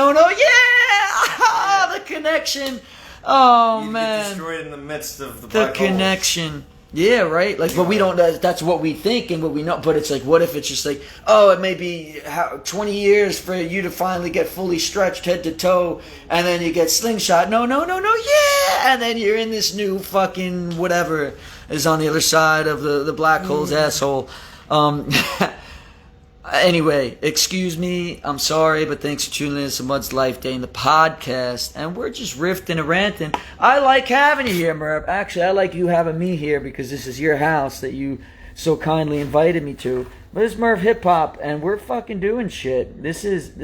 the connection. Oh man, get destroyed in the midst of the black connection. Holes. Yeah, right. Like, but we don't. That's what we think and what we know. But it's like, what if it's just like, oh, it may be 20 years for you to finally get fully stretched head to toe, and then you get slingshot. No, yeah, and then you're in this new fucking whatever is on the other side of the black hole's asshole. Anyway, excuse me, I'm sorry, but thanks for tuning in to Mud's Life Day in the podcast, and we're just riffing and ranting. I like having you here, Murph. Actually, I like you having me here because this is your house that you so kindly invited me to. But it's Murph Hip Hop, and we're fucking doing shit. This is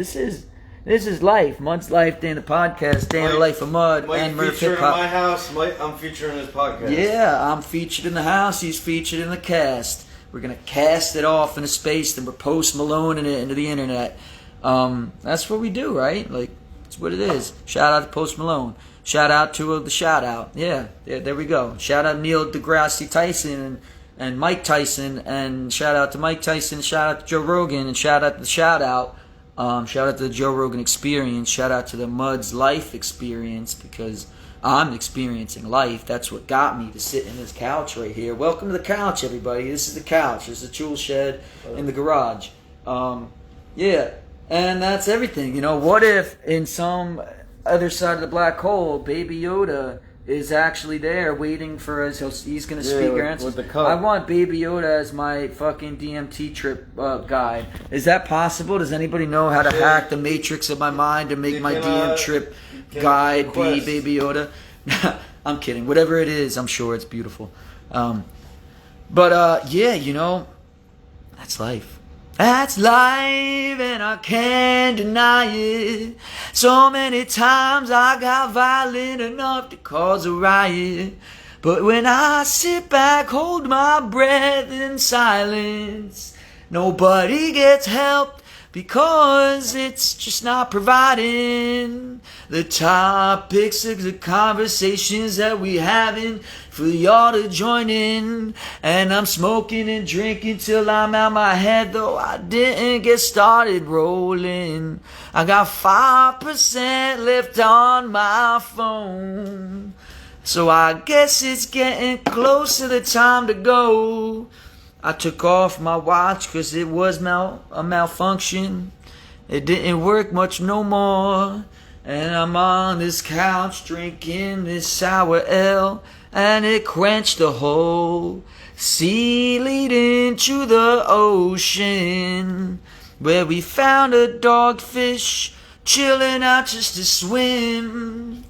life. Mud's Life Day in the podcast, Day in the Life of Mud, and Murph Hip Hop. In my house, I'm featuring his podcast. Yeah, I'm featured in the house. He's featured in the cast. We're going to cast it off into space, and we're Post Malone it into the internet. That's what we do, right? Like, that's what it is. Shout out to Post Malone. Shout out to the shout out. Yeah, there we go. Shout out Neil deGrasse Tyson and Mike Tyson, and shout out to Mike Tyson, shout out to Joe Rogan, and shout out to the shout out. Shout out to the Joe Rogan Experience. Shout out to the Mud's Life Experience, because I'm experiencing life. That's what got me to sit in this couch right here. Welcome to the couch, everybody. This is the couch. This is the tool shed in the garage. Yeah, and that's everything. You know, what if in some other side of the black hole, Baby Yoda is actually there waiting for us? He's going to speak our answers. I want Baby Yoda as my fucking DMT trip guide. Is that possible? Does anybody know how to hack the matrix of my mind to make my DM trip guide be Baby Yoda? I'm kidding. Whatever it is, I'm sure it's beautiful. But yeah, you know, that's life. That's life, and I can't deny it. So many times I got violent enough to cause a riot. But when I sit back, hold my breath in silence, nobody gets helped, because it's just not providing the topics of the conversations that we having for y'all to join in. And I'm smoking and drinking till I'm out my head, though I didn't get started rolling. I got 5% left on my phone, so I guess it's getting close to the time to go. I took off my watch because it was a malfunction. It didn't work much no more. And I'm on this couch drinking this sour ale, and it quenched the whole sea leading to the ocean, where we found a dogfish chilling out just to swim.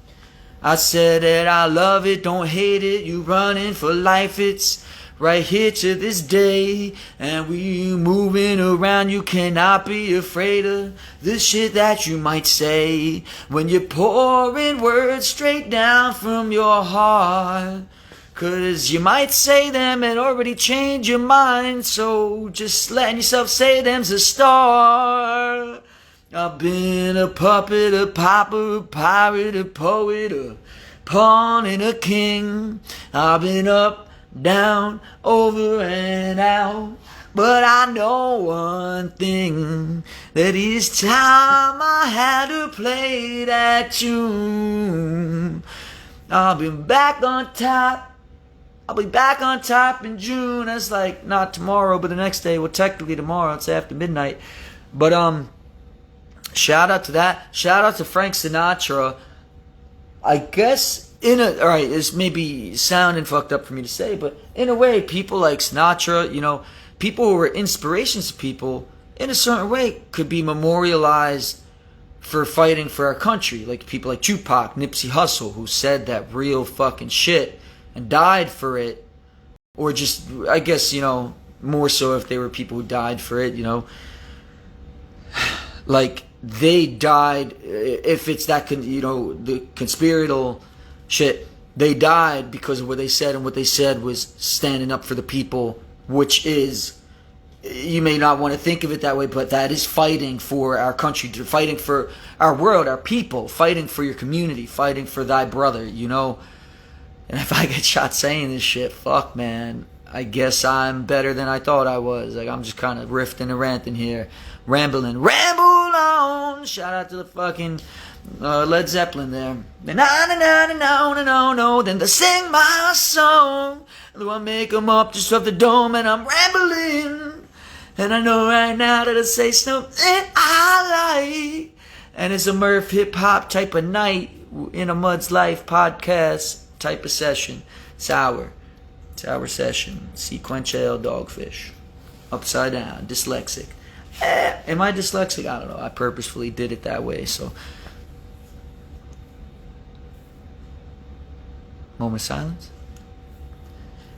I said that I love it, don't hate it, you running for life, it's right here to this day, and we moving around. You cannot be afraid of the shit that you might say when you're pouring words straight down from your heart, 'cause you might say them and already change your mind. So just letting yourself say them's a start. I've been a puppet, a pauper, a pirate, a poet, a pawn and a king. I've been up, down, over and out, but I know one thing, that each time I had to play that tune, I'll be back on top. I'll be back on top in June. That's like not tomorrow, but the next day. Well, technically tomorrow, it's after midnight. But shout out to that. Shout out to Frank Sinatra. I guess all right, this may be sounding fucked up for me to say, but in a way, people like Sinatra, you know, people who were inspirations to people, in a certain way, could be memorialized for fighting for our country. Like people like Tupac, Nipsey Hussle, who said that real fucking shit and died for it. Or just, I guess, you know, more so if they were people who died for it, you know. Like, they died, if it's that, you know, the conspiratorial shit, they died because of what they said, and what they said was standing up for the people, which is, you may not want to think of it that way, but that is fighting for our country, fighting for our world, our people, fighting for your community, fighting for thy brother, you know. And if I get shot saying this shit, fuck, man, I guess I'm better than I thought I was. Like, I'm just kind of riffing and ranting here, rambling, ramble on. Shout out to the fucking Led Zeppelin there. No, then they sing my song. Though I make them up just off the dome, and I'm rambling. And I know right now that I say something I like. And it's a Murph hip hop type of night in a Mud's Life podcast type of session. Sour session. Sequential dogfish. Upside down. Dyslexic. Am I dyslexic? I don't know. I purposefully did it that way, so. Moment of silence.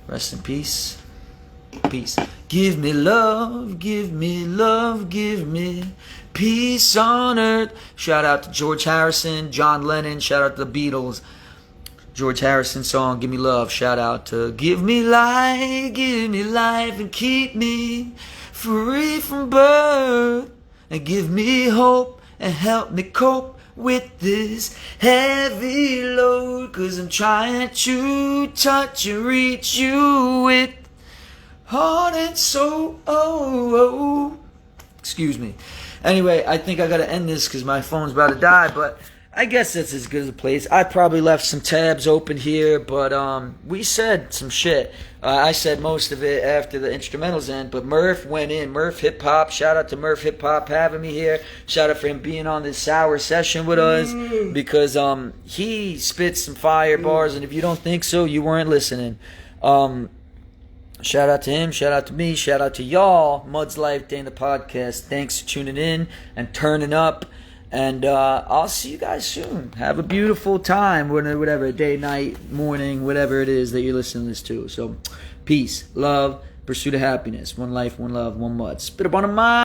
Rest in peace. Peace. Give me love, give me love, give me peace on earth. Shout out to George Harrison, John Lennon. Shout out to the Beatles. George Harrison song, Give Me Love. Shout out to give me life, and keep me free from birth. And give me hope and help me cope with this heavy load. 'Cause I'm trying to touch and reach you with heart and soul. Oh. Excuse me. Anyway, I think I gotta end this because my phone's about to die, but I guess that's as good as a place. I probably left some tabs open here, but we said some shit. I said most of it after the instrumentals end, but Murph went in. Murph Hip Hop. Shout out to Murph Hip Hop having me here. Shout out for him being on this sour session with us, because he spits some fire bars, and if you don't think so, you weren't listening. Shout out to him, shout out to me, shout out to y'all. Mud's Life Day in the podcast. Thanks for tuning in and turning up. And I'll see you guys soon. Have a beautiful time, whatever, day, night, morning, whatever it is that you're listening to this to. So, peace, love, pursuit of happiness. One life, one love, one mud. Spit up on a mind.